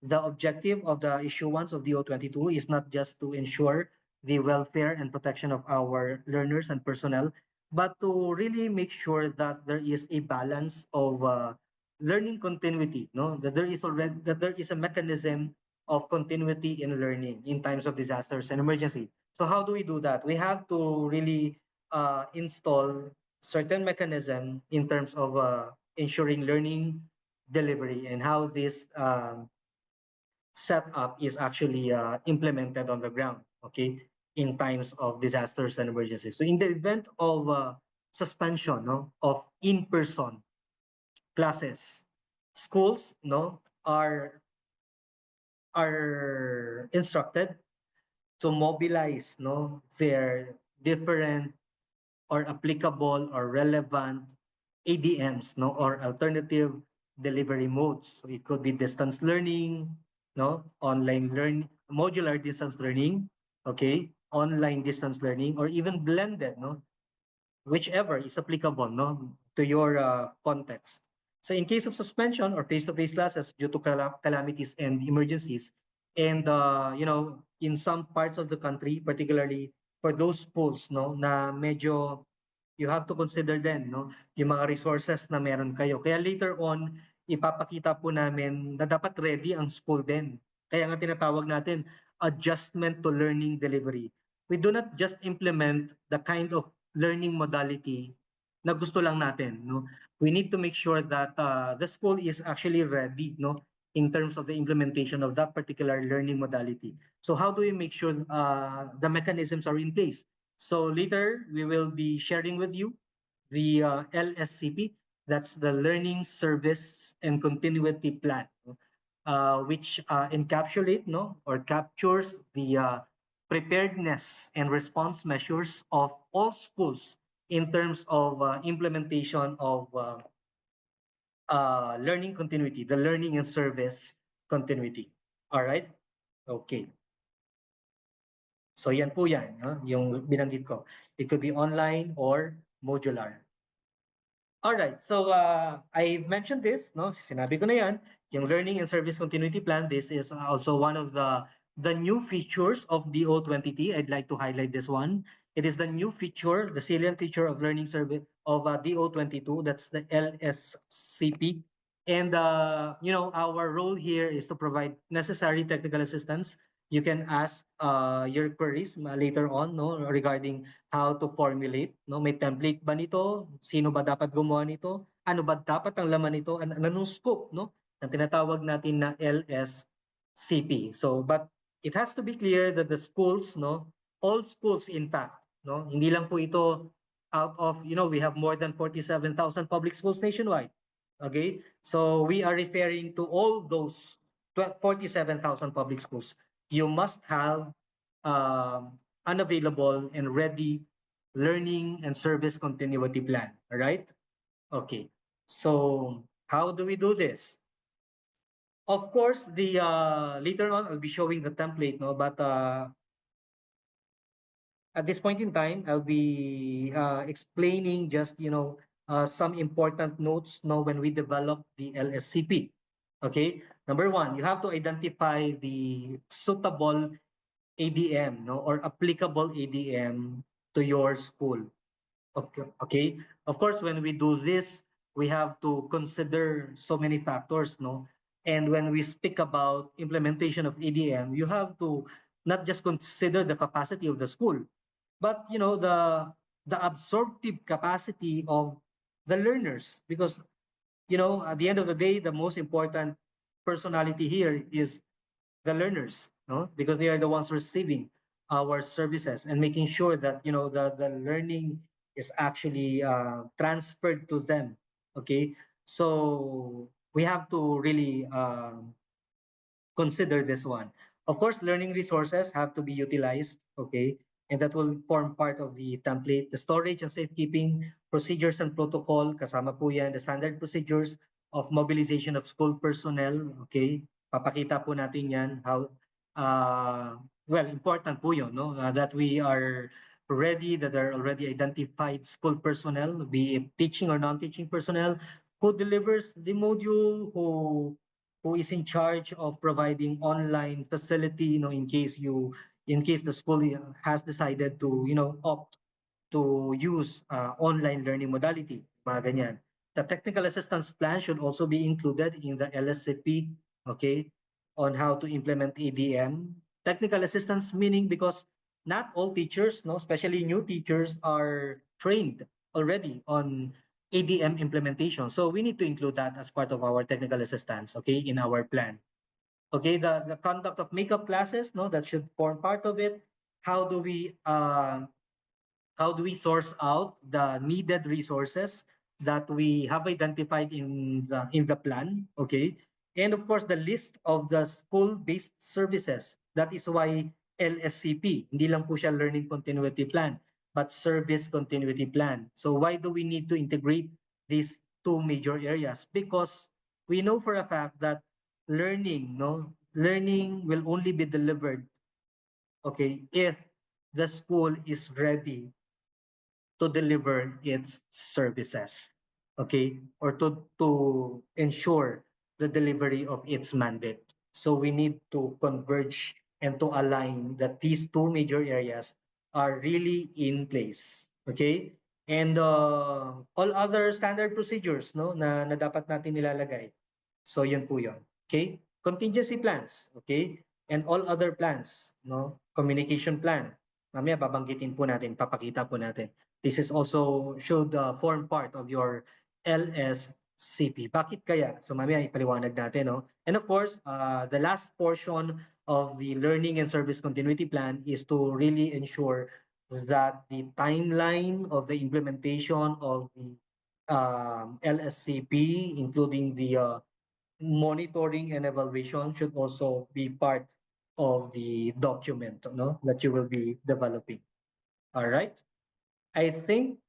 the objective of the issuance of DO22 is not just to ensure the welfare and protection of our learners and personnel, but to really make sure that there is a balance of learning continuity, no? That there is a mechanism of continuity in learning in times of disasters and emergency. So how do we do that? We have to really install certain mechanism in terms of ensuring learning delivery and how this setup is actually implemented on the ground, okay, in times of disasters and emergencies. So in the event of suspension, no, of in-person classes, schools, no, are instructed to mobilize, no, their different or applicable or relevant ADMs, no, or alternative delivery modes. So it could be distance learning, no, online learning, modular distance learning, okay, online distance learning, or even blended, no, whichever is applicable, no, to your context. So in case of suspension or face-to-face classes due to calamities and emergencies, and in some parts of the country, particularly for those schools, no, na medyo you have to consider then, no, yung mga resources na meron kayo. Kaya later on, ipapakita po namin na dapat ready ang school din. Kaya nga tinatawag natin adjustment to learning delivery. We do not just implement the kind of learning modality na gusto lang natin, no? We need to make sure that the school is actually ready, no, in terms of the implementation of that particular learning modality. So how do we make sure the mechanisms are in place? So later we will be sharing with you the LSCP, that's the Learning Service and Continuity Plan, which encapsulate, no, or captures the preparedness and response measures of all schools in terms of implementation of learning continuity, the learning and service continuity. All right? Okay. So yan po yan, yung binanggit ko. It could be online or modular. All right, so I mentioned this, no? Sinabi ko na yan, yung Learning and Service Continuity Plan. This is also one of the new features of DO20T. I'd like to highlight this one. It is the new feature, the salient feature of learning service of DO22. That's the LSCP, And our role here is to provide necessary technical assistance. You can ask your queries later on, no, regarding how to formulate, no, may template ba nito? Sino ba dapat gumawa nito? Ano ba dapat ang laman nito? Anong scope, no, na tinatawag natin na LSCP. So, but it has to be clear that the schools, no, all schools in fact, no, hindi lang po ito out of, we have more than 47,000 public schools nationwide. Okay, so we are referring to all those 47,000 public schools. You must have an available and ready learning and service continuity plan. All right. Okay. So how do we do this? Of course, the later on I'll be showing the template, no, but at this point in time, I'll be explaining just some important notes now when we develop the LSCP. Okay, number one, you have to identify the suitable ADM, no, or applicable ADM to your school. Okay. Of course, when we do this, we have to consider so many factors, no. And when we speak about implementation of ADM, you have to not just consider the capacity of the school, but the absorptive capacity of the learners, because at the end of the day, the most important personality here is the learners, no, because they are the ones receiving our services and making sure that the learning is actually transferred to them. Okay, so we have to really consider this one. Of course, learning resources have to be utilized, okay? And that will form part of the template. The storage and safekeeping procedures and protocol, kasama po yan, the standard procedures of mobilization of school personnel, okay? Papakita po natin yan, how, important po yun, no? That we are ready, that there are already identified school personnel, be it teaching or non-teaching personnel, who delivers the module, who is in charge of providing online facility, in case the school has decided to, opt to use online learning modality, mga ganyan. The technical assistance plan should also be included in the LSCP, okay, on how to implement ADM. Technical assistance meaning because not all teachers, no, especially new teachers, are trained already on ADM implementation. So we need to include that as part of our technical assistance, okay, in our plan. Okay, the conduct of makeup classes, no, that should form part of it. How do we source out the needed resources that we have identified in the plan, okay? And of course, the list of the school-based services. That is why LSCP, hindi lang po siya learning continuity plan, but service continuity plan. So why do we need to integrate these two major areas? Because we know for a fact that learning will only be delivered, okay, if the school is ready to deliver its services, okay, or to ensure the delivery of its mandate. So we need to converge and to align that these two major areas are really in place, okay? And all other standard procedures, no, na dapat natin nilalagay. So yun po yun. Okay? Contingency plans, okay? And all other plans, no? Communication plan. Mamaya babanggitin po natin, papakita po natin. This is also should form part of your LSCP. Bakit kaya? So mamaya ipaliwanag natin, no? And of course, the last portion of the learning and service continuity plan is to really ensure that the timeline of the implementation of the LSCP, including the monitoring and evaluation, should also be part of the document, no, that you will be developing. All right. I think,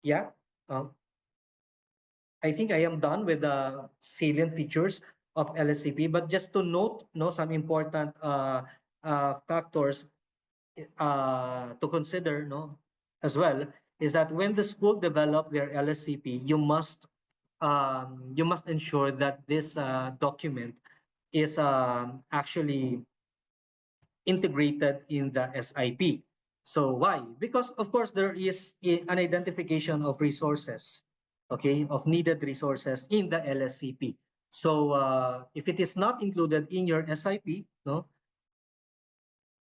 yeah, I think I am done with the salient features of LSCP, but just to note, no, some important factors to consider, no, as well, is that when the school develop their LSCP, you must ensure that this document is actually integrated in the SIP. So why? Because of course there is an identification of resources, okay, of needed resources in the LSCP. So if it is not included in your SIP, no,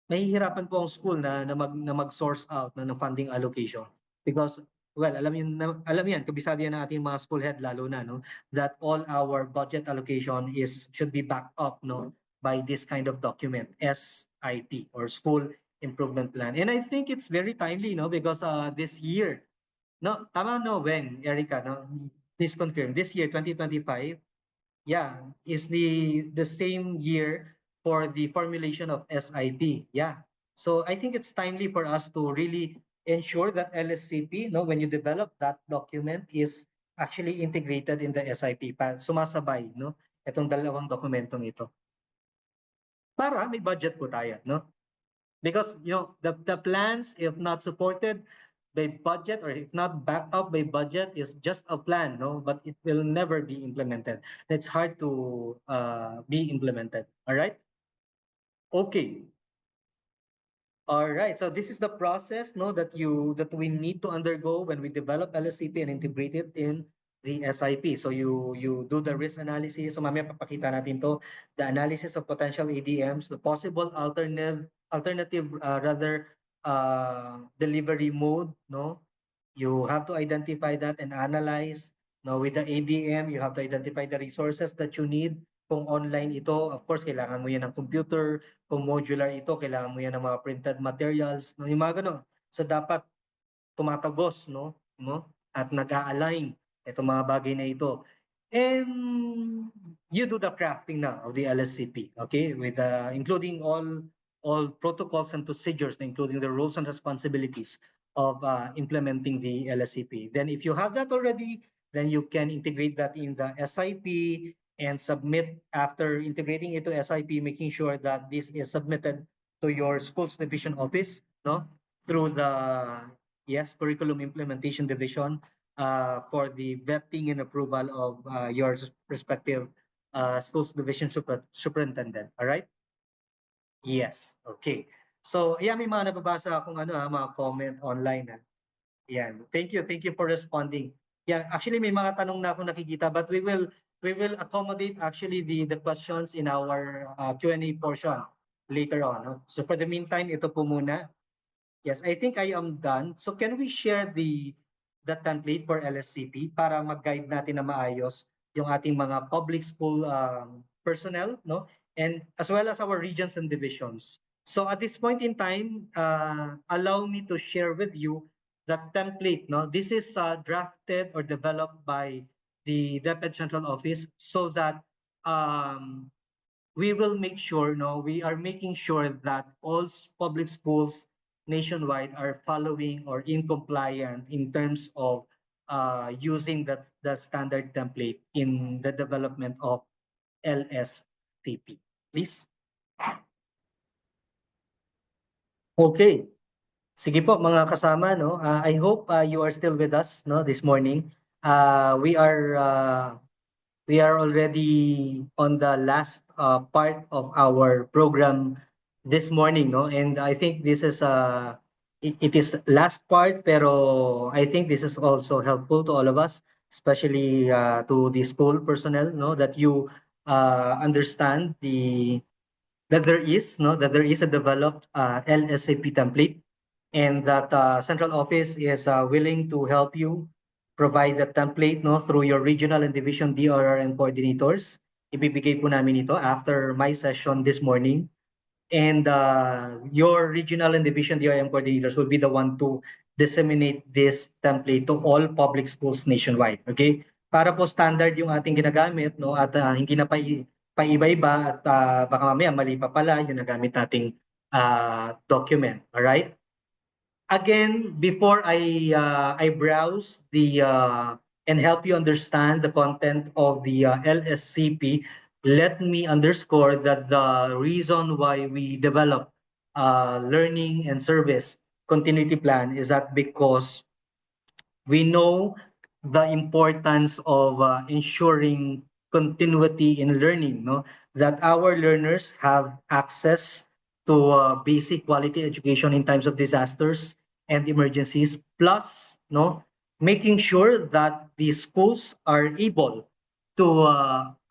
mahihirapan po ang school na mag-source out ng funding allocation because well alam yan kabisado yan ng ating mga school head lalo na no that all our budget allocation should be backed up no by this kind of document SIP or school improvement plan, and I think it's very timely no because this year no tama no Weng, Erica no, please confirm this year 2025 yeah, is the same year for the formulation of SIP. Yeah. So I think it's timely for us to really ensure that LSCP, no, when you develop that document is actually integrated in the SIP. Sumasabay, no, itong dalawang dokumentong ito. Para may budget po tayo, no? Because the plans, if not supported by budget or if not backed up by budget, is just a plan, no, but it will never be implemented. It's hard to be implemented. All right. Okay. All right. So this is the process, no, that we need to undergo when we develop LSCP and integrate it in the SIP. So you do the risk analysis. So mamaya papakita natin to, the analysis of potential ADMs, the possible alternative delivery mode, no? You have to identify that and analyze. No, with the ADM, you have to identify the resources that you need. Kung online ito, of course, kailangan mo yan ng computer. Kung modular ito, kailangan mo yan ng mga printed materials. No, yung mga ganun. So dapat tumatagos, no? At nag-a-align itong mga bagay na ito. And you do the crafting now of the LSCP, okay? With including all protocols and procedures, including the roles and responsibilities of implementing the LSCP. Then if you have that already, then you can integrate that in the SIP and submit after integrating it to SIP, making sure that this is submitted to your school's division office, no, through the curriculum implementation division for the vetting and approval of your respective schools division superintendent. All right. Yes. Okay. So, yeah, may mga nababasa akong mga comment online. Yan. Thank you for responding. Yeah, actually may mga tanong na akong nakikita, but we will accommodate actually the questions in our Q&A portion later on. No? So for the meantime, ito po muna. Yes, I think I am done. So can we share the template for LSCP para mag-guide natin na maayos yung ating mga public school personnel, no? And as well as our regions and divisions. So at this point in time, allow me to share with you that template. No, this is drafted or developed by the DepEd Central Office so that we will make sure, we are making sure that all public schools nationwide are following or in compliant in terms of using the standard template in the development of LSCP. Please. Okay. Sige po mga kasama, no. I hope you are still with us, no, this morning. We are already on the last part of our program this morning, no, and I think this is it is last part, pero I think this is also helpful to all of us, especially to the school personnel, no, that you understand that there is a developed LSAP template, and that central office is willing to help you provide the template, no, through your regional and division DRRM coordinators. Ibibigay po namin ito after my session this morning, and your regional and division DRRM coordinators will be the one to disseminate this template to all public schools nationwide. Okay, para po standard yung ating ginagamit, no, at hindi na paiba-iba at baka mamaya mali pa pala yung nagamit nating document. All right. Again, before I browse the and help you understand the content of the LSCP, let me underscore that the reason why we develop learning and service continuity plan is that because we know the importance of ensuring continuity in learning, no, that our learners have access to basic quality education in times of disasters and emergencies, plus, no, making sure that the schools are able to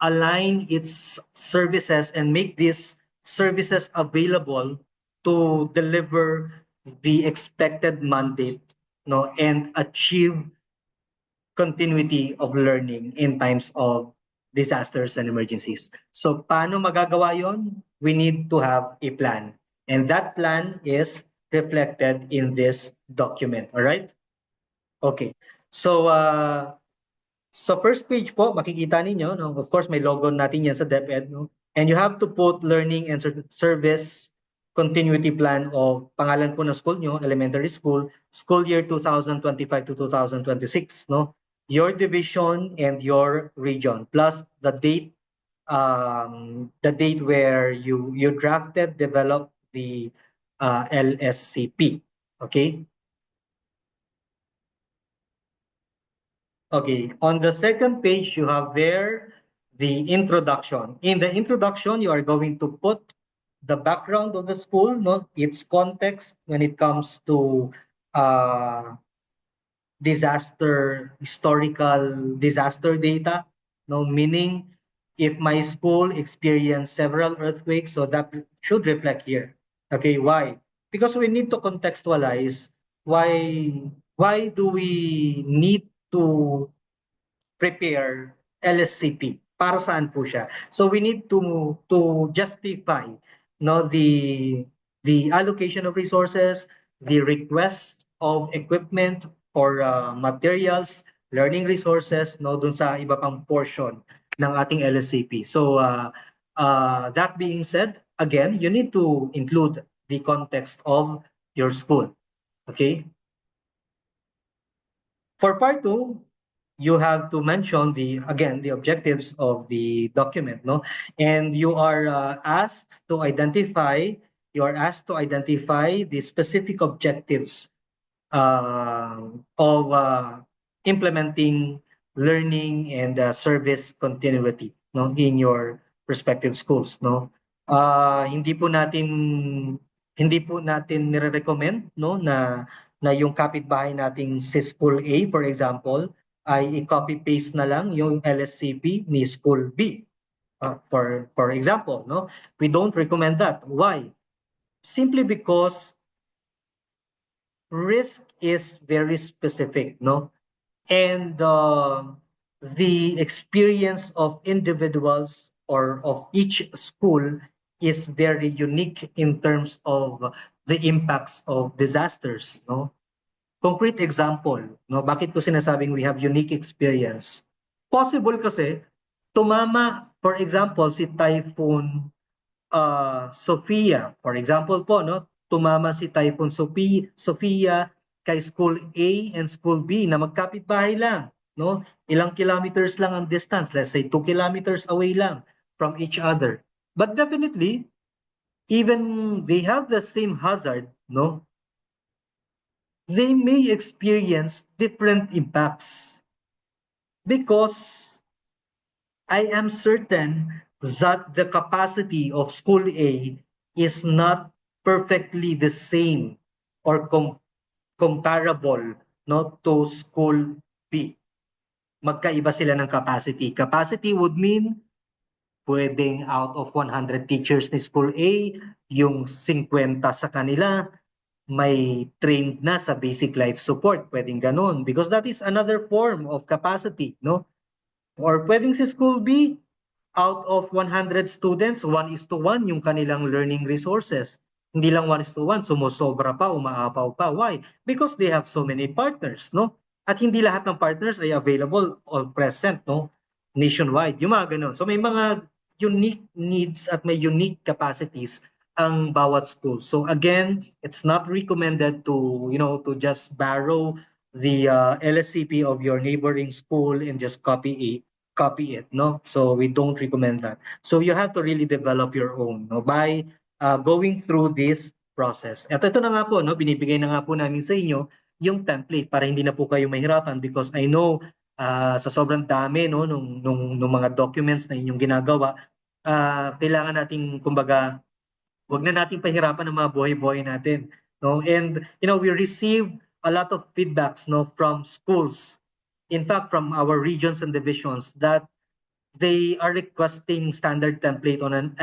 align its services and make these services available to deliver the expected mandate, no, and achieve continuity of learning in times of disasters and emergencies. So paano magagawa yon? We need to have a plan. And that plan is reflected in this document. All right? Okay. So sa first page po, makikita ninyo, no? Of course, may logo natin yan sa DepEd. No? And you have to put learning and service continuity plan o pangalan po ng school nyo, elementary school year 2025 to 2026. No? Your division and your region, plus the date where you drafted, developed the LSCP. Okay. Okay, on the second page, you have there the introduction. In the introduction, you are going to put the background of the school, no, its context when it comes to historical disaster data, no, meaning if my school experienced several earthquakes, so that should reflect here. Okay, why? Because we need to contextualize why do we need to prepare LSCP? Para saan po siya? So we need to justify, no, the allocation of resources, the request of equipment or materials, learning resources, no, dun sa iba pang portion ng ating LSCP. So that being said, again, you need to include the context of your school. Okay? For part 2, you have to mention the objectives of the document, no? And you are asked to identify the specific objectives of implementing learning and service continuity, no, in your respective schools, no? Hindi po natin nire-recommend, no, na yung kapitbahay nating si School A, for example, ay i-copy paste na lang yung LSCP ni School B. For example, no? We don't recommend that. Why? Simply because risk is very specific, no? And the experience of individuals or of each school is very unique in terms of the impacts of disasters, no? Concrete example, no? Bakit ko sinasabing we have unique experience? Possible kasi tumama, for example, si Typhoon Sophia. For example po, no? Tumama si Typhoon Sophia kay School A and School B na magkapitbahay lang, no? Ilang kilometers lang ang distance, let's say 2 kilometers away lang from each other. But definitely, even they have the same hazard, no? They may experience different impacts because I am certain that the capacity of School A is not perfectly the same or comparable, no, to School B. Magkaiba sila ng capacity. Capacity would mean pwedeng out of 100 teachers ni School A, yung 50 sa kanila may trained na sa basic life support, pwedeng ganun, because that is another form of capacity, no? Or pwedeng si School B, out of 100 students, 1:1 yung kanilang learning resources. Hindi lang 1:1, sumusobra pa, umaapaw pa. Why? Because they have so many partners, no? At hindi lahat ng partners ay available or present, no? Nationwide, yung mga ganun. So may mga unique needs at may unique capacities ang bawat school. So again, it's not recommended to, to just borrow the LSCP of your neighboring school and just copy it, no? So we don't recommend that. So you have to really develop your own, no, by going through this process. At ito na nga po, no, binibigay na nga po namin sa inyo yung template para hindi na po kayo mahirapan, because I know sa sobrang dami, no, nung mga documents na inyong ginagawa, kailangan nating, kumbaga, wag na nating pahirapan ang mga buhay-buhay natin, no? And we receive a lot of feedbacks, no, from schools, in fact, from our regions and divisions, that they are requesting standard template on an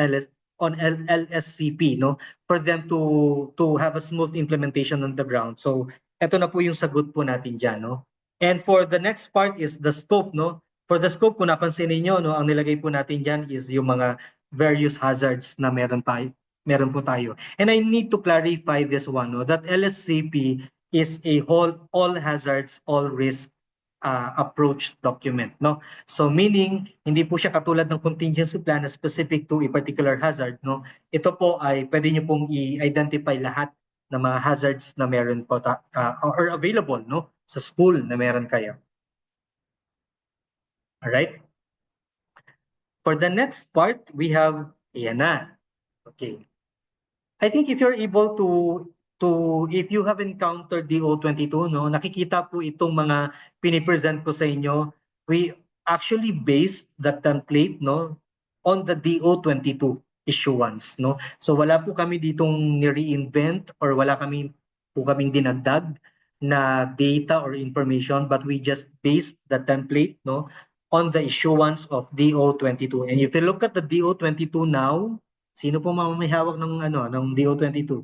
LSCP, no, for them to have a smooth implementation on the ground. So eto na po yung sagot po natin diyan, no. And for the next part is the scope, no. For the scope, kung napansin niyo, no, ang nilagay po natin diyan is yung mga various hazards na meron po tayo. And I need to clarify this one, no, that LSCP is a all hazards, all risk approach document, no. So meaning hindi po siya katulad ng contingency plan na specific to a particular hazard, no. Ito po ay pwede niyo pong i-identify lahat ng mga hazards na meron po or available, no, sa school na meron kayo. All right? For the next part, we have ayan na. Okay. I think if you're able to if you have encountered DO22, no, nakikita po itong mga pinipresent ko sa inyo. We actually based the template, no, on the DO22 issuance, no. So wala po kami ditong ni-reinvent or wala kaming dinagdag na data or information, but we just based the template, no, on the issuance of DO22. And if you look at the DO22 now, sino po may hawak ng ng DO22?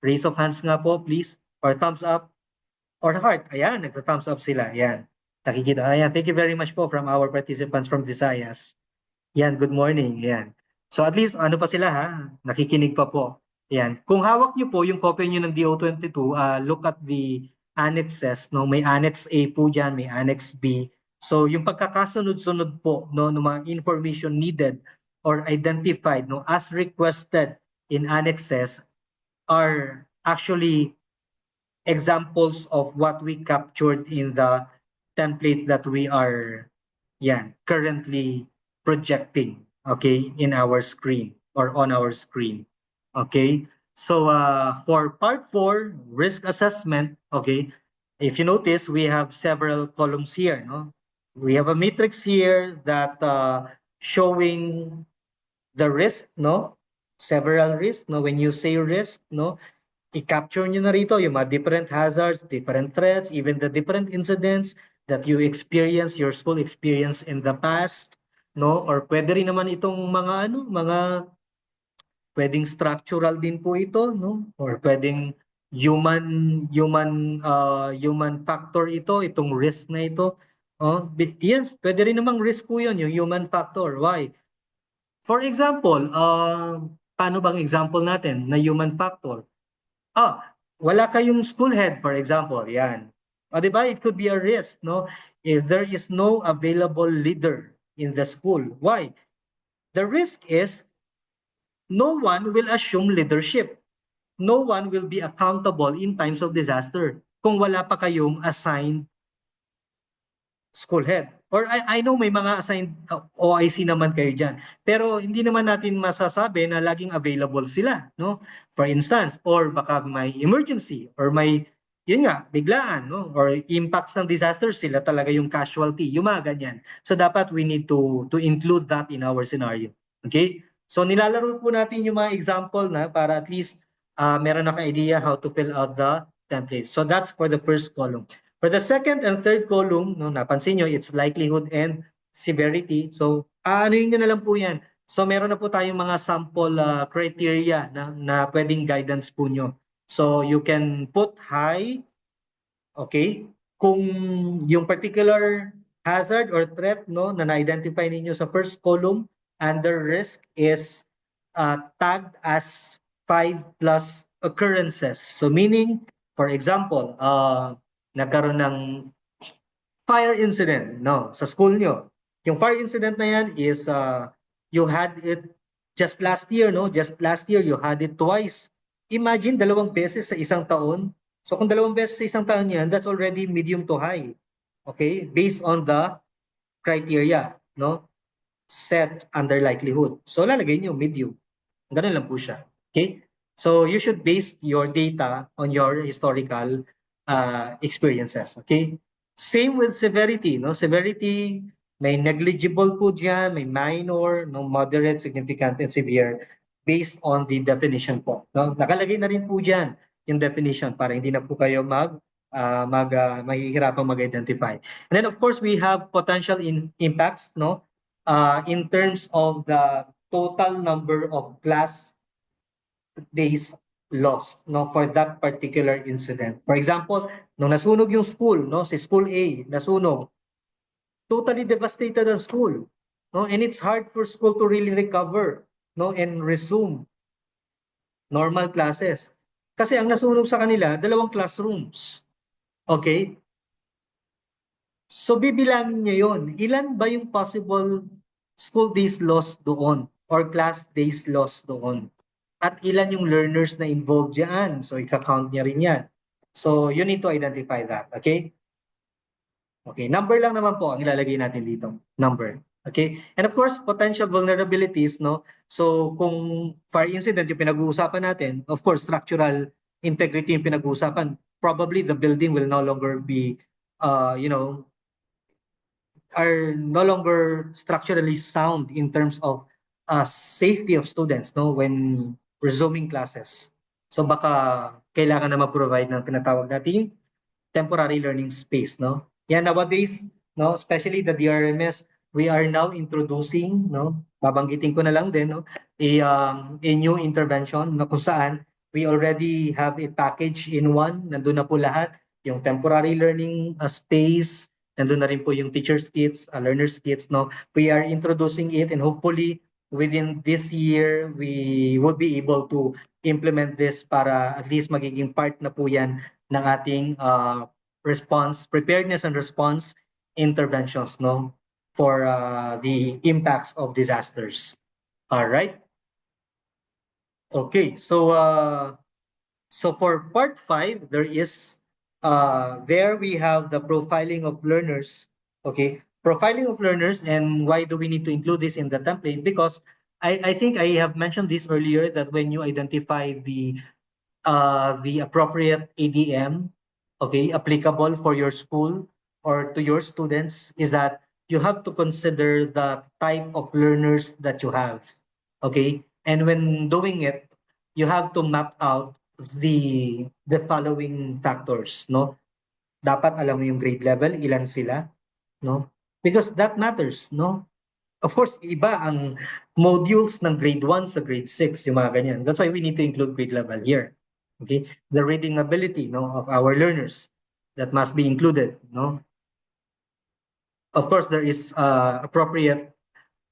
Raise of hands nga po, please. Or thumbs up. Or heart. Ayan, nagta-thumbs up sila. Ayan. Nakikita. Ayan, thank you very much po from our participants from Visayas. Ayan, good morning. Ayan. So at least, ano pa sila ha? Nakikinig pa po. Ayan. Kung hawak niyo po yung copy niyo ng DO22, look at the annexes. No? May Annex A po dyan, may Annex B. So yung pagkakasunod-sunod po no, ng mga information needed or identified no, as requested in annexes are actually examples of what we captured in the template that we are currently projecting, okay, in our screen or on our screen. Okay, so for part 4, risk assessment, okay, if you notice, we have several columns here, no? We have a matrix here that showing the risk, no? Several risks, no? When you say risk, no? I-capture nyo na rito yung mga different hazards, different threats, even the different incidents that you experience, your school experience in the past, no? Or pwede rin naman itong mga pwedeng structural din po ito, no? Or pwedeng human factor ito, itong risk na ito. Oh, yes, pwede rin namang risk po 'yon, yung human factor. Why? For example, paano bang example natin na human factor? Wala kayong school head, for example, yan. O, di ba? It could be a risk, no? If there is no available leader in the school. Why? The risk is no one will assume leadership. No one will be accountable in times of disaster kung wala pa kayong assigned school head. Or I know may mga assigned OIC naman kayo dyan. Pero hindi naman natin masasabi na laging available sila, no? For instance, or baka may emergency or may, yun nga, biglaan, no? Or impacts ng disaster, sila talaga yung casualty, yung mga ganyan. So dapat we need to include that in our scenario. Okay? So nilalaro po natin yung mga example na para at least meron na idea how to fill out the template. So that's for the first column. For the second and third column, no, napansin nyo, it's likelihood and severity. So, anuhin nyo na lang po yan. So, meron na po tayong mga sample criteria na pwedeng guidance po nyo. So, you can put high, okay, kung yung particular hazard or threat no, na na-identify ninyo sa first column and the risk is tagged as 5+ occurrences. So, meaning, for example, nagkaroon ng fire incident no sa school nyo. Yung fire incident na yan is you had it just last year, no? Just last year you had it twice. Imagine 2 beses sa isang taon. So kung 2 beses sa isang taon yan, that's already medium to high. Okay? Based on the criteria, no? Set under likelihood. So lalagay nyo medium. Ganun lang po siya. Okay? So you should base your data on your historical experiences. Okay? Same with severity. No? Severity, may negligible po dyan, may minor, no? Moderate, significant, and severe based on the definition po. No? Nakalagay na rin po dyan yung definition para hindi na po kayo mahihirapang mag-identify. And then of course we have potential impacts, no, in terms of the total number of class days lost, no, for that particular incident. For example, nung nasunog yung school, no, si school A nasunog, totally devastated ang school, no, and it's hard for school to really recover, no, and resume normal classes. Kasi ang nasunog sa kanila, 2 classrooms. Okay? So bibilangin niyo yon. Ilan ba yung possible school days lost doon or class days lost doon? At ilan yung learners na involved diyan? So ika-count niya rin yan. So you need to identify that. Okay? Okay, number lang naman po ang ilalagay natin dito. Number. Okay? And of course, potential vulnerabilities, no? So kung fire incident yung pinag-uusapan natin, of course, structural integrity yung pinag-uusapan, probably the building will no longer be, are no longer structurally sound in terms of safety of students, no, when resuming classes. So baka kailangan na ma-provide ng tinatawag natin temporary learning space, no. Yan nowadays, no, especially the DRMS, we are now introducing, no, babanggitin ko na lang din, no, a new intervention na kung saan we already have a package in one, nandun na po lahat, yung temporary learning space, nandun na rin po yung teacher's kits, learner's kits, no. We are introducing it and hopefully within this year, we will be able to implement this para at least magiging part na po yan ng ating response, preparedness and response interventions, no, for the impacts of disasters. All right. Okay, so for part 5, there is there we have the profiling of learners. Okay, profiling of learners, and why do we need to include this in the template? Because I think I have mentioned this earlier that when you identify the appropriate ADM, okay, applicable for your school or to your students, is that you have to consider the type of learners that you have, okay? And when doing it, you have to map out the following factors, no? Dapat alam mo yung grade level, ilan sila, no? Because that matters, no? Of course, iba ang modules ng grade 1 sa grade 6, yung mga ganyan. That's why we need to include grade level here. Okay, the reading ability, no, of our learners, that must be included, no. Of course, there is appropriate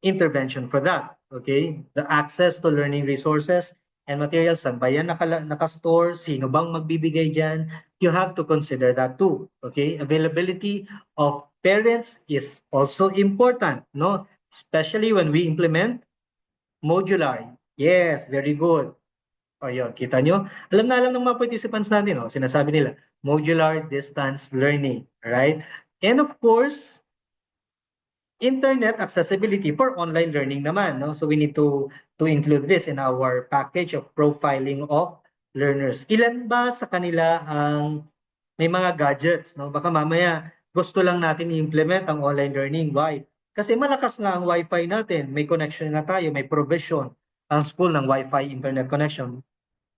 intervention for that. Okay, the access to learning resources and materials, saan ba yan nakastore, sino bang magbibigay dyan, you have to consider that too. Okay, availability of parents is also important, no, especially when we implement modular. Yes, very good. Ayun, kita nyo? Alam na alam ng mga participants natin, oh, sinasabi nila, modular distance learning, right? And of course, internet accessibility for online learning naman, no? So we need to include this in our package of profiling of learners. Ilan ba sa kanila ang may mga gadgets, no? Baka mamaya gusto lang natin i-implement ang online learning. Why? Kasi malakas nga ang Wi-Fi natin, may connection nga tayo, may provision ang school ng Wi-Fi internet connection.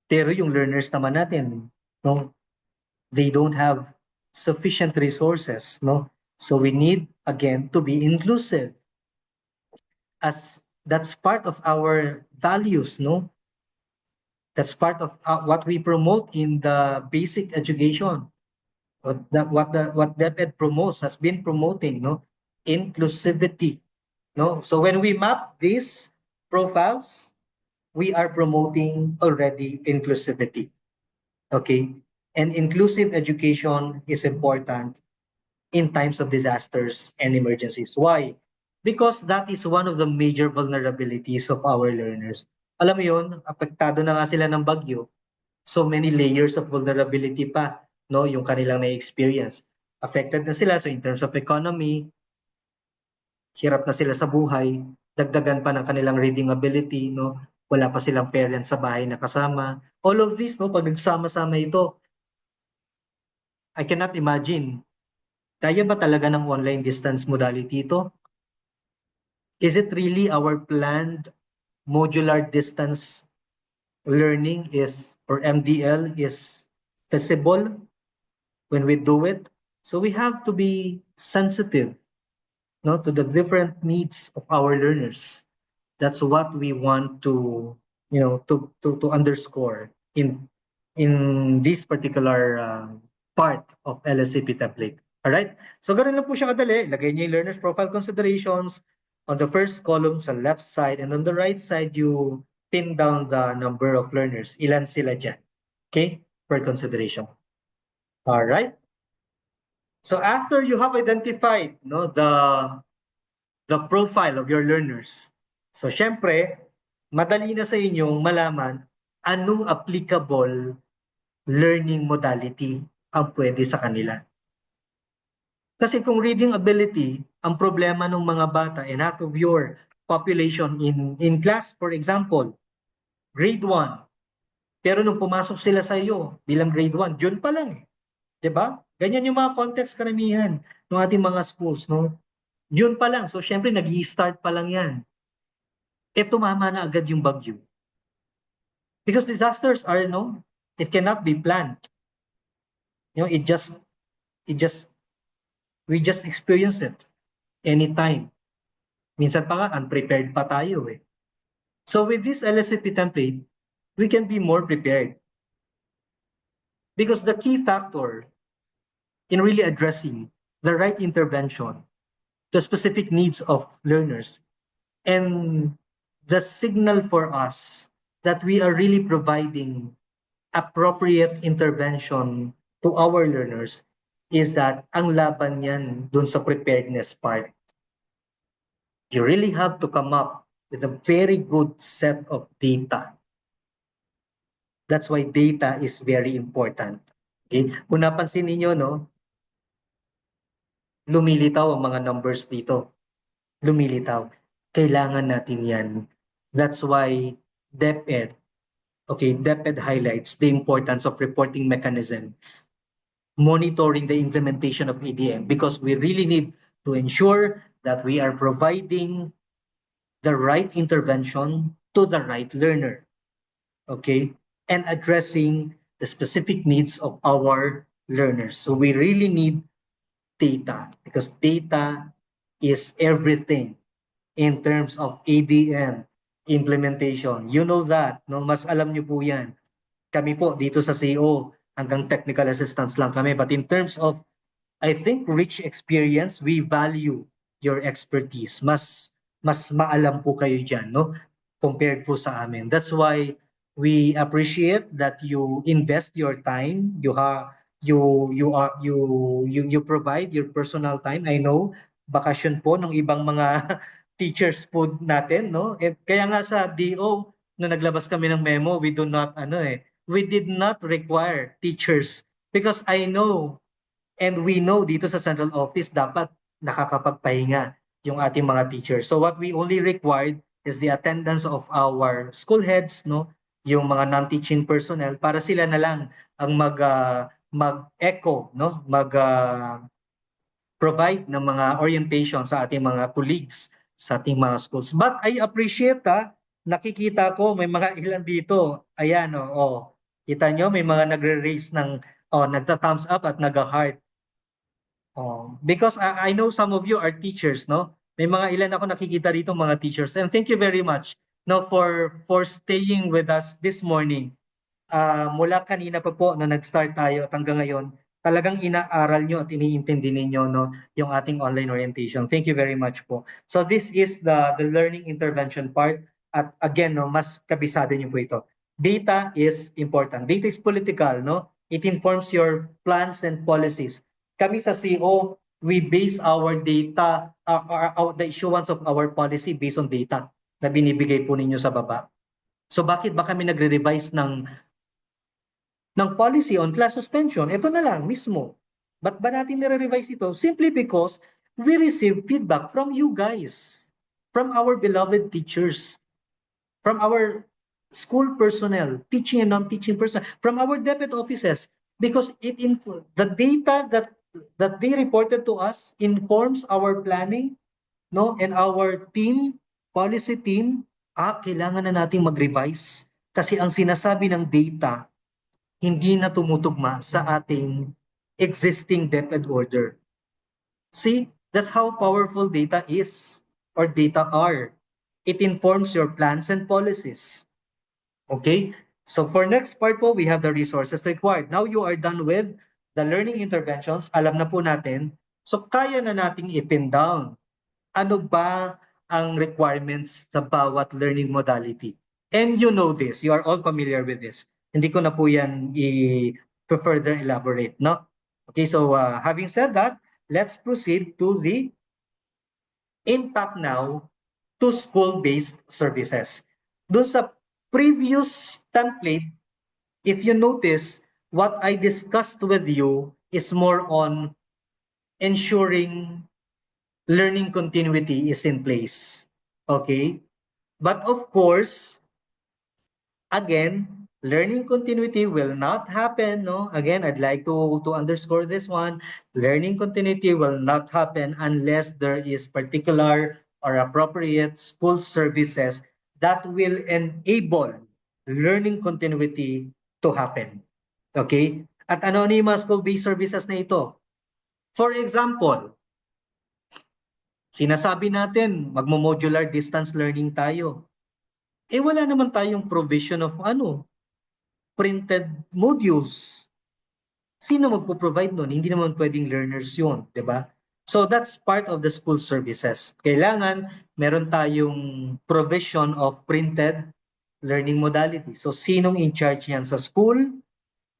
Pero yung learners naman natin, no, they don't have sufficient resources, no. So we need again to be inclusive, as that's part of our values, no. That's part of what we promote in the basic education. What DepEd promotes, has been promoting, no, inclusivity, no. So when we map these profiles, we are promoting already inclusivity. Okay, and inclusive education is important in times of disasters and emergencies. Why? Because that is one of the major vulnerabilities of our learners. Alam mo yun, apektado na nga sila ng bagyo. So many layers of vulnerability pa, no, yung kanilang na-experience. Affected na sila, so in terms of economy, hirap na sila sa buhay, dagdagan pa ng kanilang reading ability, no, wala pa silang parents sa bahay na kasama. All of this, no, pag nagsama-sama ito, I cannot imagine, kaya ba talaga ng online distance modality ito? Is it really our planned modular distance learning is, or MDL, is feasible when we do it. So we have to be sensitive, no, to the different needs of our learners. That's what we want to, to underscore in this particular part of LSCP template. All right? So ganun lang po siya kadali. Lagay niyo yung learner's profile considerations on the first column sa left side, and on the right side, you pin down the number of learners. Ilan sila dyan? Okay? Per consideration. All right? So after you have identified, no, the profile of your learners, so syempre, madali na sa inyong malaman anong applicable learning modality ang pwede sa kanila. Kasi kung reading ability, ang problema ng mga bata and half of your population in class, for example, grade 1, pero nung pumasok sila sa iyo bilang grade 1, June pa lang eh. 'Di ba? Ganyan yung mga context karamihan ng ating mga schools, no? June pa lang. So syempre nag-i-start pa lang 'yan. Tumama na agad yung bagyo. Because disasters are, no, it cannot be planned. We just experience it anytime. Minsan pa nga, unprepared pa tayo eh. So with this LSCP template, we can be more prepared. Because the key factor in really addressing the right intervention to specific needs of learners and the signal for us that we are really providing appropriate intervention to our learners is that ang laban yan dun sa preparedness part. You really have to come up with a very good set of data. That's why data is very important. Okay? Kung napansin niyo, no, lumilitaw ang mga numbers dito. Lumilitaw. Kailangan natin yan. That's why DepEd, DepEd highlights the importance of reporting mechanism, monitoring the implementation of EDM, because we really need to ensure that we are providing the right intervention to the right learner, okay, and addressing the specific needs of our learners. So we really need data, because data is everything in terms of ADM implementation. You know that, no? Mas alam niyo po yan. Kami po dito sa CO, hanggang technical assistance lang kami. But in terms of, I think, rich experience, we value your expertise. Mas maalam po kayo dyan, no? Compared po sa amin. That's why we appreciate that you invest your time. You provide your personal time. I know, bakasyon po ng ibang mga teachers po natin, no? At kaya nga sa DO, nung naglabas kami ng memo, we did not require teachers, because I know and we know dito sa central office dapat nakakapagpahinga yung ating mga teachers. So what we only required is the attendance of our school heads, no, yung mga non-teaching personnel, para sila na lang ang mag-echo, no, provide ng mga orientation sa ating mga colleagues sa ating mga schools. But I appreciate, nakikita ko may mga ilan dito. Ayan, kita nyo, may mga nagre-raise ng, nagta-thumbs up at nag-heart. Because I know some of you are teachers, no? May mga ilan ako nakikita dito mga teachers. And thank you very much, no, for staying with us this morning. Mula kanina pa po na nag-start tayo at hanggang ngayon, talagang inaaral nyo at iniintindi ninyo, no, yung ating online orientation. Thank you very much po. So this is the learning intervention part. At again, no, mas kabisado nyo po ito. Data is important. Data is political, no? It informs your plans and policies. Kami sa CO, we base our data, the issuance of our policy based on data na binibigay po ninyo sa baba. So bakit ba kami nagre-revise ng policy on class suspension? Ito na lang mismo. Ba't ba natin nire-revise ito? Simply because we receive feedback from you guys, from our beloved teachers, from our school personnel, teaching and non-teaching personnel, from our DepEd offices, because the data that they reported to us informs our planning, no, and our policy team, kailangan na nating mag-revise kasi ang sinasabi ng data hindi na tumutugma sa ating existing DepEd order. See, that's how powerful data is or data are. It informs your plans and policies. Okay? So for next part po, we have the resources required. Now you are done with the learning interventions. Alam na po natin. So kaya na nating i-pin down. Ano ba ang requirements sa bawat learning modality? And you know this. You are all familiar with this. Hindi ko na po yan further elaborate, no? Okay, so having said that, let's proceed to the impact now to school-based services. Doon sa previous template, if you notice, what I discussed with you is more on ensuring learning continuity is in place. Okay? But of course, again, learning continuity will not happen, no? Again, I'd like to underscore this one. Learning continuity will not happen unless there is particular or appropriate school services that will enable learning continuity to happen. Okay? At ano yung mga school-based services na ito? For example, sinasabi natin, magmo-modular distance learning tayo. Wala naman tayong provision of printed modules. Sino magpo-provide nun? Hindi naman pwedeng learners yun, di ba? So that's part of the school services. Kailangan meron tayong provision of printed learning modality. So sinong in charge yan sa school?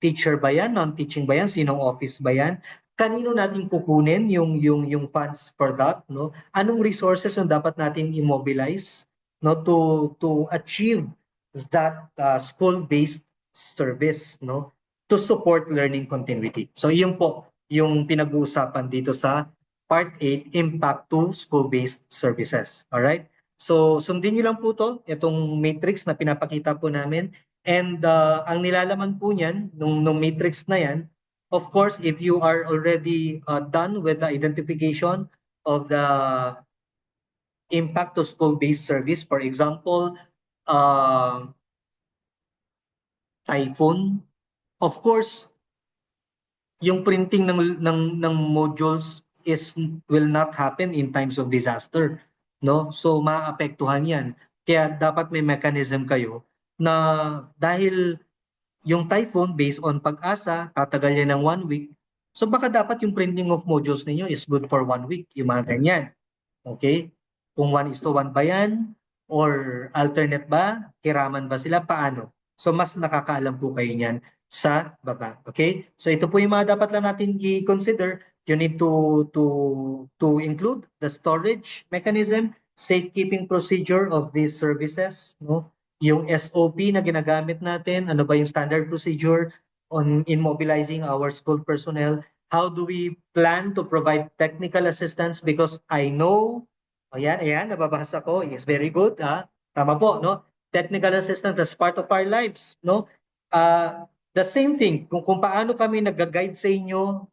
Teacher ba yan? Non-teaching ba yan? Sinong office ba yan? Kanino natin kukunin yung funds for that, no? Anong resources yung dapat natin immobilize, no, to achieve that school-based service, no, to support learning continuity. So iyon po yung pinag-uusapan dito sa Part 8, Impact to School-Based Services. All right? So sundin niyo lang po to, itong matrix na pinapakita po namin. And ang nilalaman po niyan, nung matrix na yan, of course, if you are already done with the identification of the impact to school-based service, for example, typhoon, of course, yung printing ng modules will not happen in times of disaster, no? So maapektuhan 'yan. Kaya dapat may mechanism kayo na dahil yung typhoon based on pag-asa, tatagal yan ng 1 week. So baka dapat yung printing of modules ninyo is good for 1 week, yung mga ganyan. Okay? Kung 1:1 ba yan? Or alternate ba? Hiraman ba sila? Paano? So mas nakakaalam po kayo niyan sa baba. Okay? So ito po yung mga dapat lang natin i-consider. You need to include the storage mechanism, safekeeping procedure of these services, no? Yung SOP na ginagamit natin, ano ba yung standard procedure in mobilizing our school personnel? How do we plan to provide technical assistance? Because I know, ayan, nababasa ko, yes, very good, tama po, no? Technical assistance, that's part of our lives, no? The same thing, kung paano kami nag-guide sa inyo,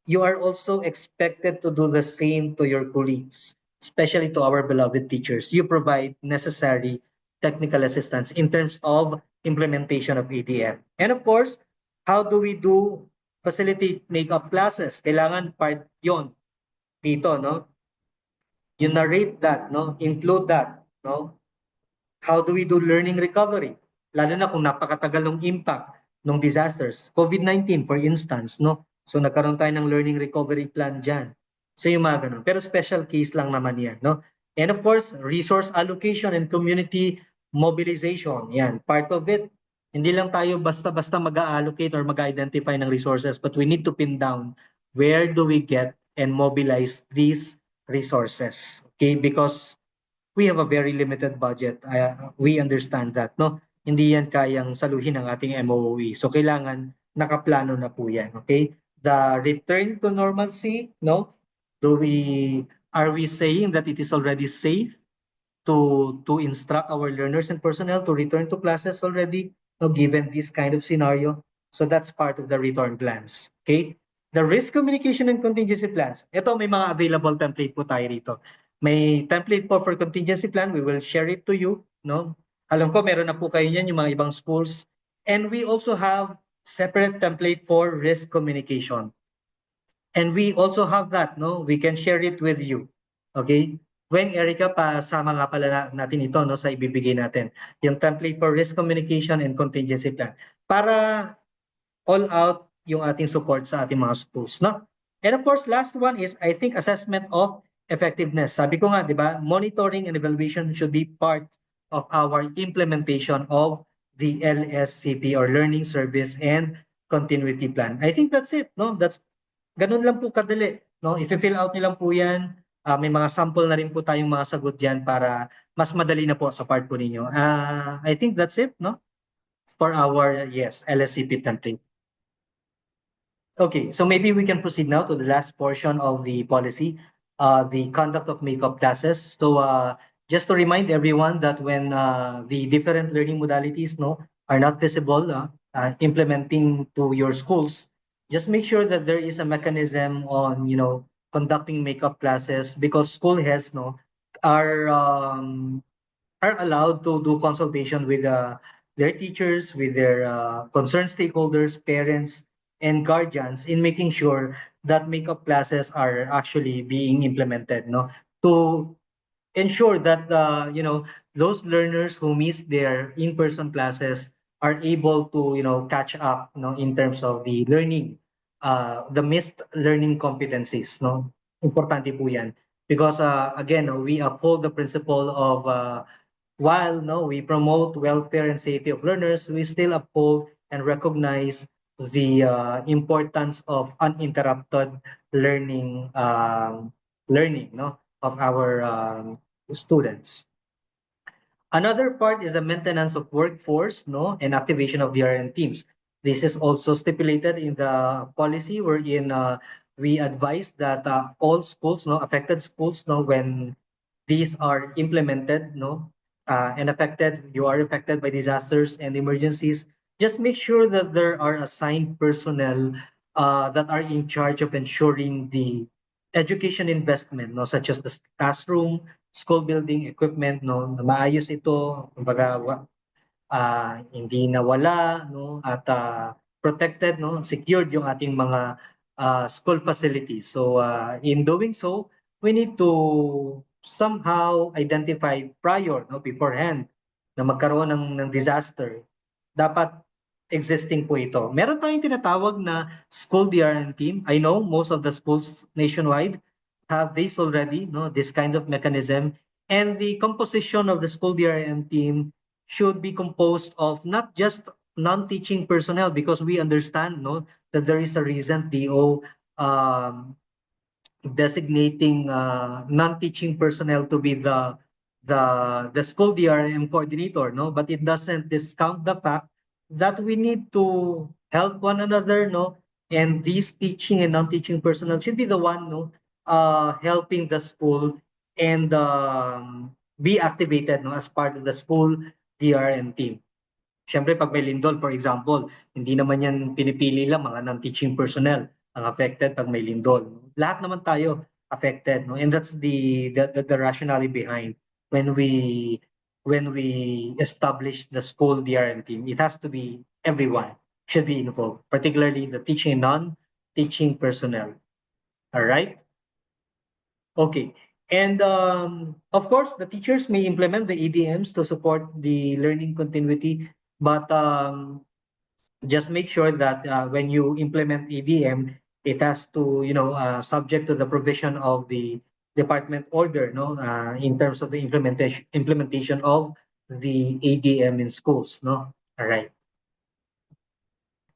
you are also expected to do the same to your colleagues, especially to our beloved teachers. You provide necessary technical assistance in terms of implementation of ADM. And of course, how do we do facilitate make-up classes? Kailangan part yon dito, no? You narrate that, no? Include that, no? How do we do learning recovery? Lalo na kung napakatagal ng impact ng disasters. COVID-19, for instance, no? So nagkaroon tayo ng learning recovery plan dyan. So yung mga ganun. Pero special case lang naman yan, no? And of course, resource allocation and community mobilization. Yan, part of it. Hindi lang tayo basta-basta mag-allocate or mag-identify ng resources, but we need to pin down where do we get and mobilize these resources. Okay, because we have a very limited budget. We understand that, no? Hindi yan kayang saluhin ng ating MOE. So kailangan nakaplano na po yan, okay? The return to normalcy, no? Are we saying that it is already safe to instruct our learners and personnel to return to classes already, no, given this kind of scenario? So that's part of the return plans, okay? The risk communication and contingency plans. Ito, may mga available template po tayo rito. May template po for contingency plan. We will share it to you, no? Alam ko meron na po kayo niyan yung mga ibang schools. And we also have separate template for risk communication. And we also have that, no? We can share it with you. Okay? When Erica, pasama nga pala natin ito, no, sa ibibigay natin. Yung template for risk communication and contingency plan. Para all out yung ating support sa ating mga schools, no? And of course, last one is, I think, assessment of effectiveness. Sabi ko nga, di ba, monitoring and evaluation should be part of our implementation of the LSCP or Learning Service and Continuity Plan. I think that's it, no? Ganun lang po kadali, no? If-fill out niyo lang po yan. May mga sample na rin po tayong mga sagot diyan para mas madali na po sa part po ninyo. I think that's it, no? For our, yes, LSCP template. Okay, so maybe we can proceed now to the last portion of the policy, the conduct of makeup classes. So just to remind everyone that when the different learning modalities, no, are not visible, implementing to your schools, just make sure that there is a mechanism on, conducting makeup classes, because school heads, no, are allowed to do consultation with their teachers, with their concerned stakeholders, parents, and guardians in making sure that makeup classes are actually being implemented, no, to ensure that those learners who miss their in-person classes are able to catch up, in terms of the learning, the missed learning competencies, no. Importante po yan because again, we uphold the principle of while we promote welfare and safety of learners, we still uphold and recognize the importance of uninterrupted learning, no, of our students. Another part is the maintenance of workforce, no, and activation of DRN teams. This is also stipulated in the policy wherein we advise that all schools, no, affected schools, no, when these are implemented, no, and you are affected by disasters and emergencies, just make sure that there are assigned personnel that are in charge of ensuring the education investment, no, such as the classroom, school building equipment, no, na maayos ito, kumbaga hindi nawala, no, at protected, no, secured yung ating mga school facilities. So in doing so, we need to somehow identify prior, no, beforehand na magkaroon ng disaster. Dapat existing po ito. Meron tayong tinatawag na school DRN team. I know most of the schools nationwide have this already, no, this kind of mechanism. And the composition of the school DRN team should be composed of not just non-teaching personnel, because we understand, no, that there is a recent DO designating non-teaching personnel to be the school DRM coordinator, no, but it doesn't discount the fact that we need to help one another, no, and these teaching and non-teaching personnel should be the one, no, helping the school and be activated, no, as part of the school DRM team. Siyempre, pag may lindol, for example, hindi naman yan pinipili lang mga non-teaching personnel ang affected pag may lindol. Lahat naman tayo affected, no? And that's the rationale behind when we establish the school DRM team. It has to be everyone should be involved, particularly the teaching and non-teaching personnel. All right? Okay. And of course, the teachers may implement the EDMs to support the learning continuity, but just make sure that when you implement EDM, it has to, subject to the provision of the department order, no, in terms of the implementation of the ADM in schools, no. All right.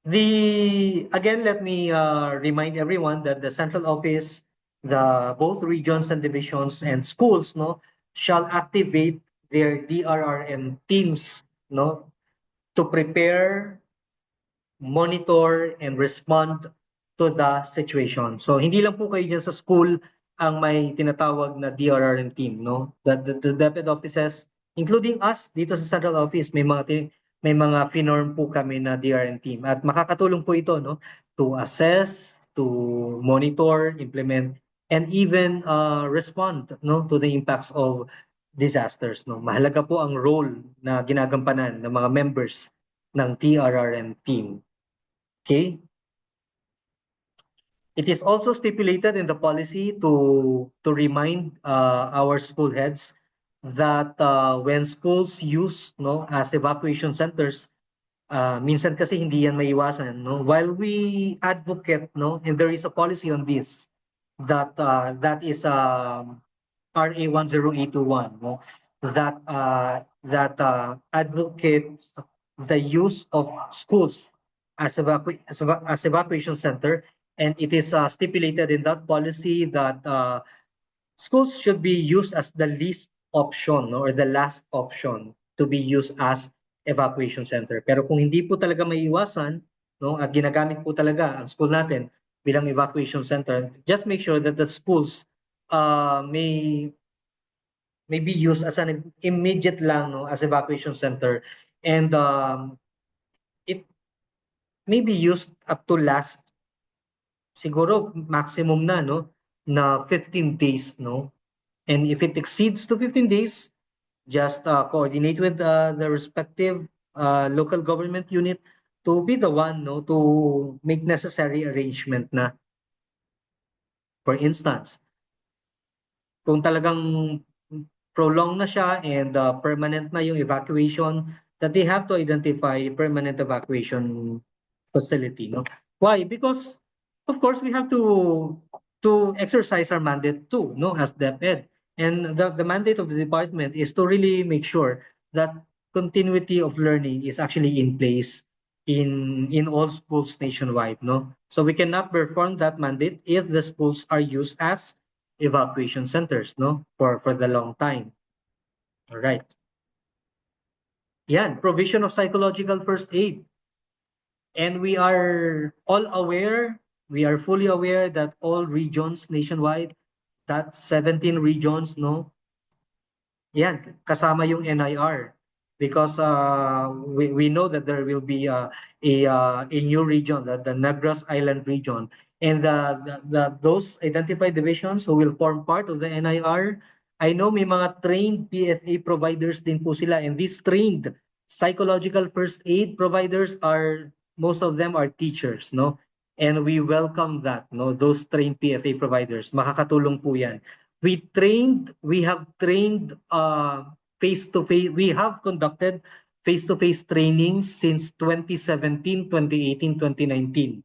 Again, let me remind everyone that the central office, both regions and divisions and schools, no, shall activate their DRRM teams, no, to prepare, monitor, and respond to the situation. So hindi lang po kayo dyan sa school ang may tinatawag na DRRM team, no? The DepEd offices, including us dito sa central office, may mga finorm po kami na DRRM team, at makakatulong po ito, no, to assess, to monitor, implement, and even respond, no, to the impacts of disasters, no. Mahalaga po ang role na ginagampanan ng mga members ng TRRM team. Okay? It is also stipulated in the policy to remind our school heads that when schools use as evacuation centers, minsan kasi hindi yan maiwasan, while we advocate, and there is a policy on this that that is RA 10821, that advocates the use of schools as evacuation center, and it is stipulated in that policy that schools should be used as the least option, or the last option to be used as evacuation center. Pero kung hindi po talaga maiiwasan, at ginagamit po talaga ang school natin bilang evacuation center, just make sure that the schools may be used as an immediate lang, as evacuation center, and it may be used up to last, siguro maximum na na 15 days, and if it exceeds to 15 days, just coordinate with the respective local government unit to be the one to make necessary arrangement na. For instance, kung talagang prolong na siya and permanent na yung evacuation, that they have to identify permanent evacuation facility. Why? Because of course we have to exercise our mandate too, as DepEd. And the mandate of the department is to really make sure that continuity of learning is actually in place in all schools nationwide. So we cannot perform that mandate if the schools are used as evacuation centers, for the long time. All right. Yan, provision of psychological first aid. And we are all aware, we are fully aware that all regions nationwide, that 17 regions, yan, kasama yung NIR. Because we know that there will be a new region, the Negros Island region. And those identified divisions who will form part of the NIR, I know may mga trained PFA providers din po sila. And these trained psychological first aid providers most of them are teachers, and we welcome that, those trained PFA providers. Makakatulong po yan. We have trained face-to-face, we have conducted face-to-face trainings since 2017, 2018, 2019,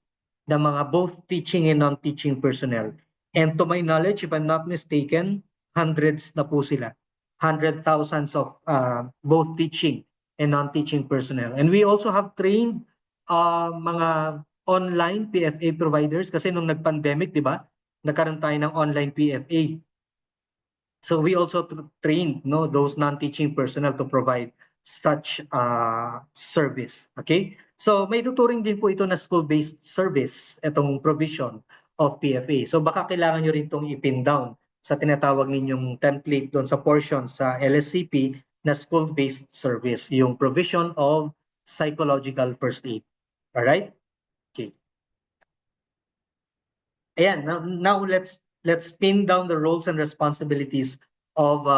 ng mga both teaching and non-teaching personnel. And to my knowledge, if I'm not mistaken, hundreds na po sila. 100,000 of both teaching and non-teaching personnel. And we also have trained mga online PFA providers kasi nung nag-pandemic, di ba? Nagkaroon tayo ng online PFA. So we also trained those non-teaching personnel to provide such service. Okay? So may tuturing din po ito na school-based service, itong provision of PFA. So baka kailangan nyo rin itong ipin down sa tinatawag ninyong template doon sa portion sa LSCP na school-based service, yung provision of psychological first aid. All right? Okay. Ayan, now let's pin down the roles and responsibilities of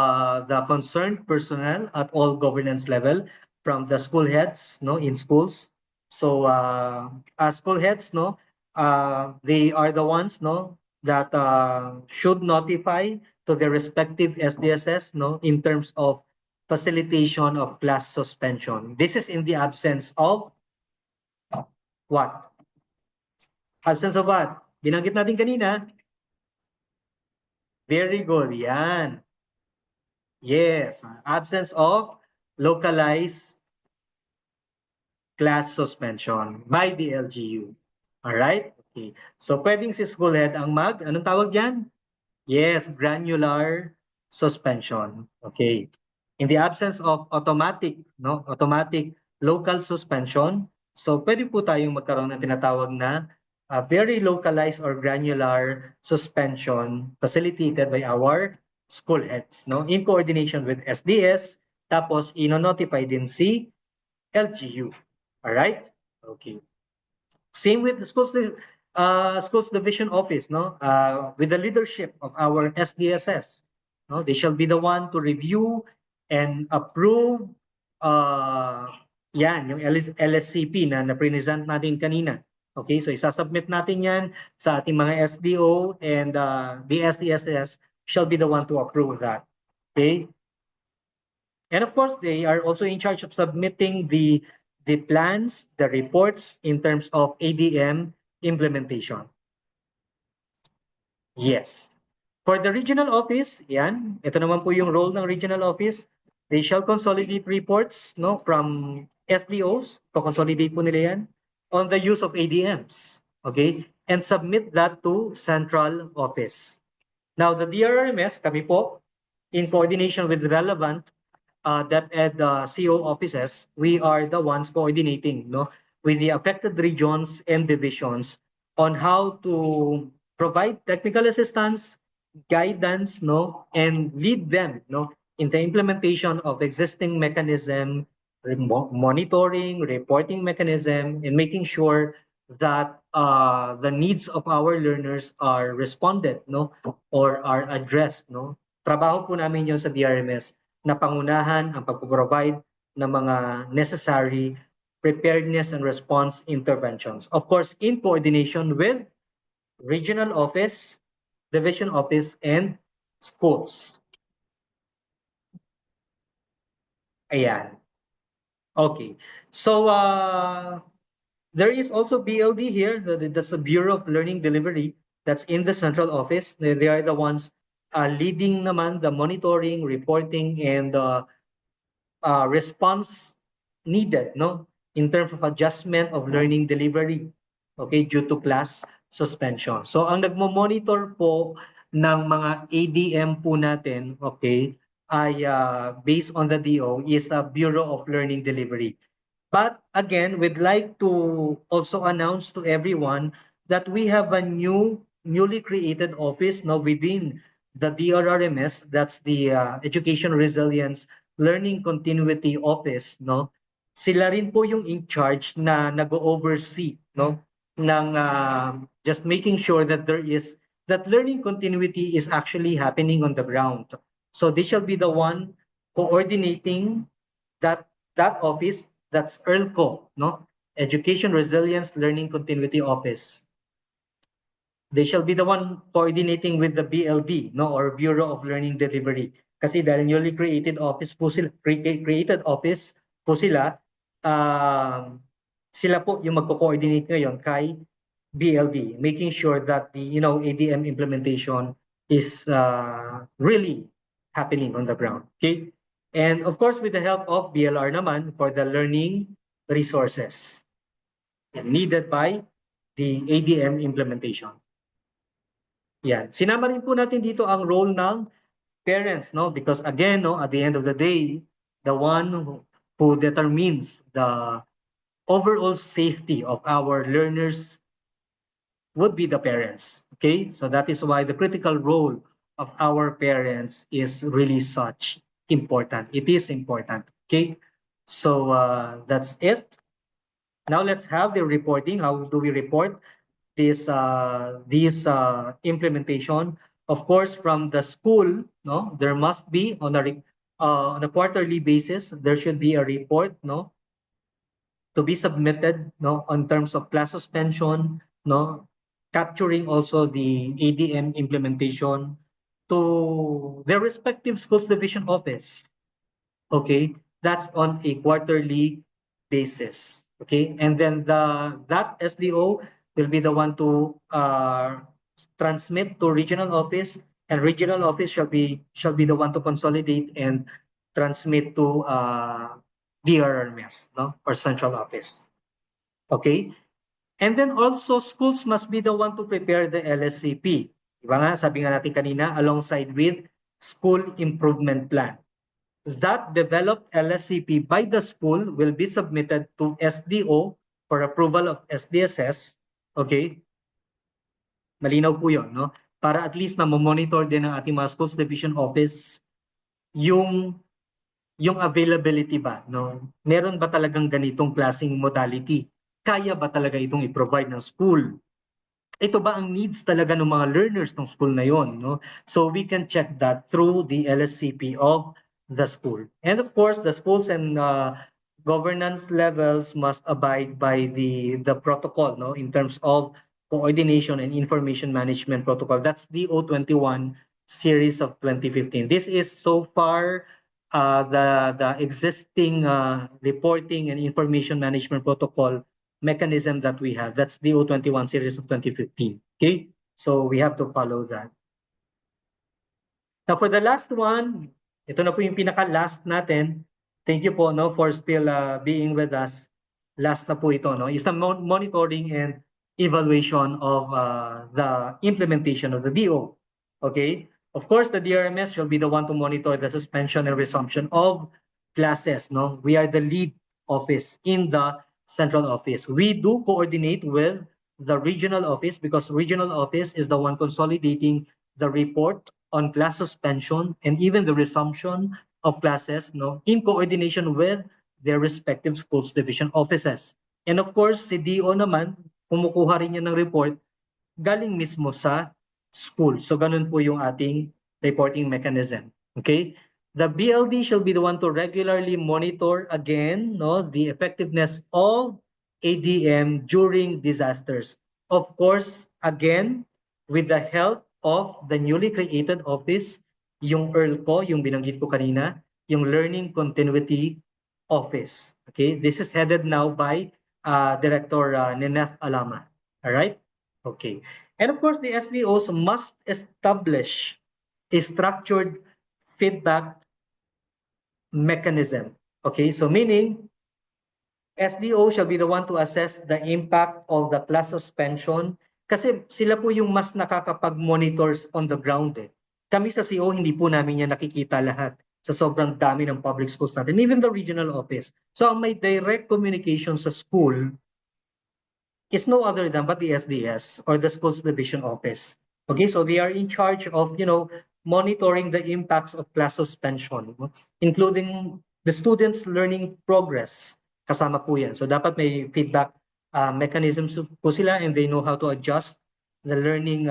the concerned personnel at all governance level, from the school heads, in schools. So as school heads, they are the ones, that should notify to their respective SDSS, in terms of facilitation of class suspension. This is in the absence of what? Absence of what? Binanggit natin kanina. Very good. Yan. Yes. Absence of localized class suspension by the LGU. All right? Okay. So, pwedeng si school head ang anong tawag yan? Yes, granular suspension. Okay. In the absence of automatic local suspension, so pwede po tayong magkaroon ng tinatawag na very localized or granular suspension facilitated by our school heads, in coordination with SDS, tapos ino-notify din si LGU. All right? Okay. Same with the schools division office, with the leadership of our SDSS. They shall be the one to review and approve yan, yung LSCP na na-present natin kanina. Okay, so isasubmit natin yan sa ating mga SDO and the SDSS shall be the one to approve that. Okay? And of course, they are also in charge of submitting the plans, the reports in terms of ADM implementation. Yes. For the regional office, yan, ito naman po yung role ng regional office. They shall consolidate reports no from SDOs, consolidate po nila yan, on the use of ADMs, okay? And submit that to central office. Now, the DRRMS, kami po, in coordination with relevant DepEd CO offices, we are the ones coordinating no, with the affected regions and divisions on how to provide technical assistance, guidance, no, and lead them no, in the implementation of existing mechanism, monitoring, reporting mechanism, and making sure that the needs of our learners are responded no, or are addressed. No? Trabaho po namin yun sa DRMS na pangunahan ang pagpo-provide ng mga necessary preparedness and response interventions. Of course, in coordination with regional office, division office, and schools. Ayan. Okay. So, there is also BLD here. That's the Bureau of Learning Delivery. That's in the central office. They are the ones leading naman the monitoring, reporting, and response needed no in terms of adjustment of learning delivery okay due to class suspension. So ang nagmo-monitor po ng mga ADM po natin okay ay based on the DO is a Bureau of Learning Delivery. But again, we'd like to also announce to everyone that we have a newly created office now within the DRRMS, that's the Education Resilience Learning Continuity Office, no? Sila rin po yung in charge na nag-oversee, no? ng just making sure that that learning continuity is actually happening on the ground. So they shall be the one coordinating that office, that's ERLCO, no? Education Resilience Learning Continuity Office. They shall be the one coordinating with the BLD, no, or Bureau of Learning Delivery. Kasi dahil newly created office po sila, sila po yung magko-coordinate ngayon kay BLD, making sure that the ADM implementation is really happening on the ground. Okay, and of course with the help of BLR naman for the learning resources needed by the ADM implementation. Yan. Sinama rin po natin dito ang role ng parents, no? Because again, no, at the end of the day, the one who determines the overall safety of our learners would be the parents. Okay, so that is why the critical role of our parents is really such important. It is important. Okay, so that's it. Now let's have the reporting. How do we report this implementation? Of course, from the school, no, there must be on a quarterly basis. There should be a report, no, to be submitted, no, in terms of class suspension, no, capturing also the ADM implementation to their respective schools division office. Okay, that's on a quarterly basis. Okay, and then that SDO will be the one to transmit to regional office, and regional office shall be the one to consolidate and transmit to DRRMS, no, or central office. Okay, and then also schools must be the one to prepare the LSCP. Diba nga, sabi nga natin kanina, alongside with school improvement plan. That developed LSCP by the school will be submitted to SDO for approval of SDSS. Okay? Malinaw po yun, no? Para at least na monitor din ng ating mga schools division office yung availability ba, no? Meron ba talagang ganitong klaseng modality? Kaya ba talaga itong i-provide ng school? Ito ba ang needs talaga ng mga learners ng school na yon, no? So we can check that through the LSCP of the school. And of course, the schools and governance levels must abide by the protocol, no, in terms of coordination and information management protocol. That's the O21 series of 2015. This is so far the existing reporting and information management protocol mechanism that we have. That's the O21 series of 2015. Okay, so we have to follow that. Now for the last one, ito na po yung pinaka-last natin. Thank you po, no, for still being with us. Last na po ito, no, is the monitoring and evaluation of the implementation of the DO. Okay, of course the DRMS shall be the one to monitor the suspension and resumption of classes. No, we are the lead office in the central office. We do coordinate with the regional office because regional office is the one consolidating the report on class suspension and even the resumption of classes, no, in coordination with their respective schools division offices. And of course, si DO naman, kumukuha rin niya ng report galing mismo sa school. So ganun po yung ating reporting mechanism. Okay? The BLD shall be the one to regularly monitor again, no, the effectiveness of ADM during disasters. Of course, again, with the help of the newly created office, yung ERLCO, yung binanggit ko kanina, yung Learning Continuity Office. Okay, this is headed now by Director Nineth Alama. All right? Okay. And of course, the SDOs must establish a structured feedback mechanism. Okay, so meaning SDO shall be the one to assess the impact of the class suspension kasi sila po yung mas nakakapag-monitors on the ground eh. Kami sa CO, hindi po namin yan nakikita lahat sa sobrang dami ng public schools natin, even the regional office. So ang may direct communication sa school is no other than but the SDS or the schools division office. Okay, so they are in charge of, you know, monitoring the impacts of class suspension, including the students' learning progress. Kasama po yan. So dapat may feedback mechanisms po sila and they know how to adjust the learning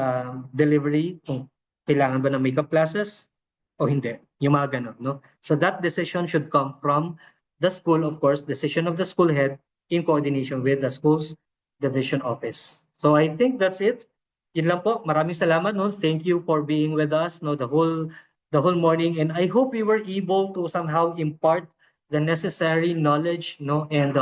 delivery kung kailangan ba ng makeup classes o hindi. Yung mga ganun, no? So that decision should come from the school, of course, decision of the school head in coordination with the school's division office. So I think that's it. Yun lang po. Maraming salamat, no? Thank you for being with us, no, the whole morning, and I hope we were able to somehow impart the necessary knowledge, no, and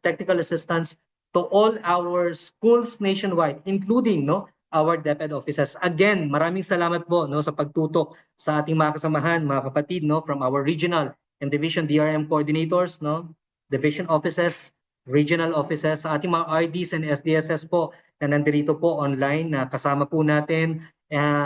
technical assistance to all our schools nationwide, including, no, our DepEd offices. Again, maraming salamat po, no, sa pagtutok sa ating mga kasamahan, mga kapatid, no, from our regional and division DRM coordinators, no, division offices, regional offices, sa ating mga RDs and SDSS po na nandito po online na kasama po natin,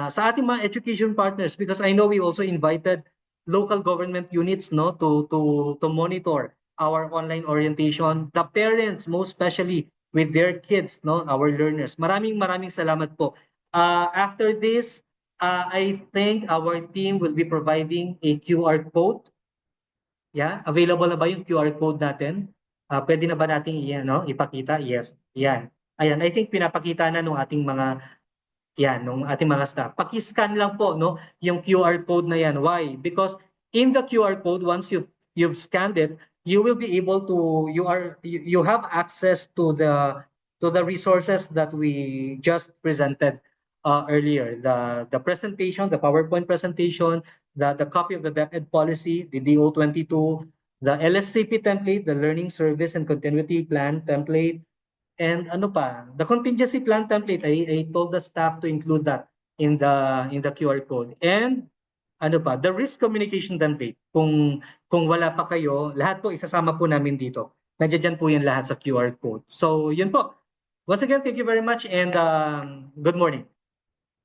sa ating mga education partners, because I know we also invited local government units, no, to monitor our online orientation, the parents most especially with their kids, no, our learners. Maraming salamat po. After this, I think our team will be providing a QR code. Yeah, available na ba yung QR code natin? Pwede na ba nating ipakita? Yes. Yan. Ayan, I think pinapakita na nung ating mga staff. Paki-scan lang po, no, yung QR code na yan. Why? Because in the QR code, once you've scanned it, you will be able to you have access to the resources that we just presented earlier. The presentation, the PowerPoint presentation, the copy of the DepEd policy, the DO22, the LSCP template, the Learning Service and Continuity Plan template, and the contingency plan template. I told the staff to include that in the QR code. And the risk communication template. Kung wala pa kayo, lahat po isasama po namin dito. Nandiyan po yan lahat sa QR code. So yun po. Once again, thank you very much and good morning.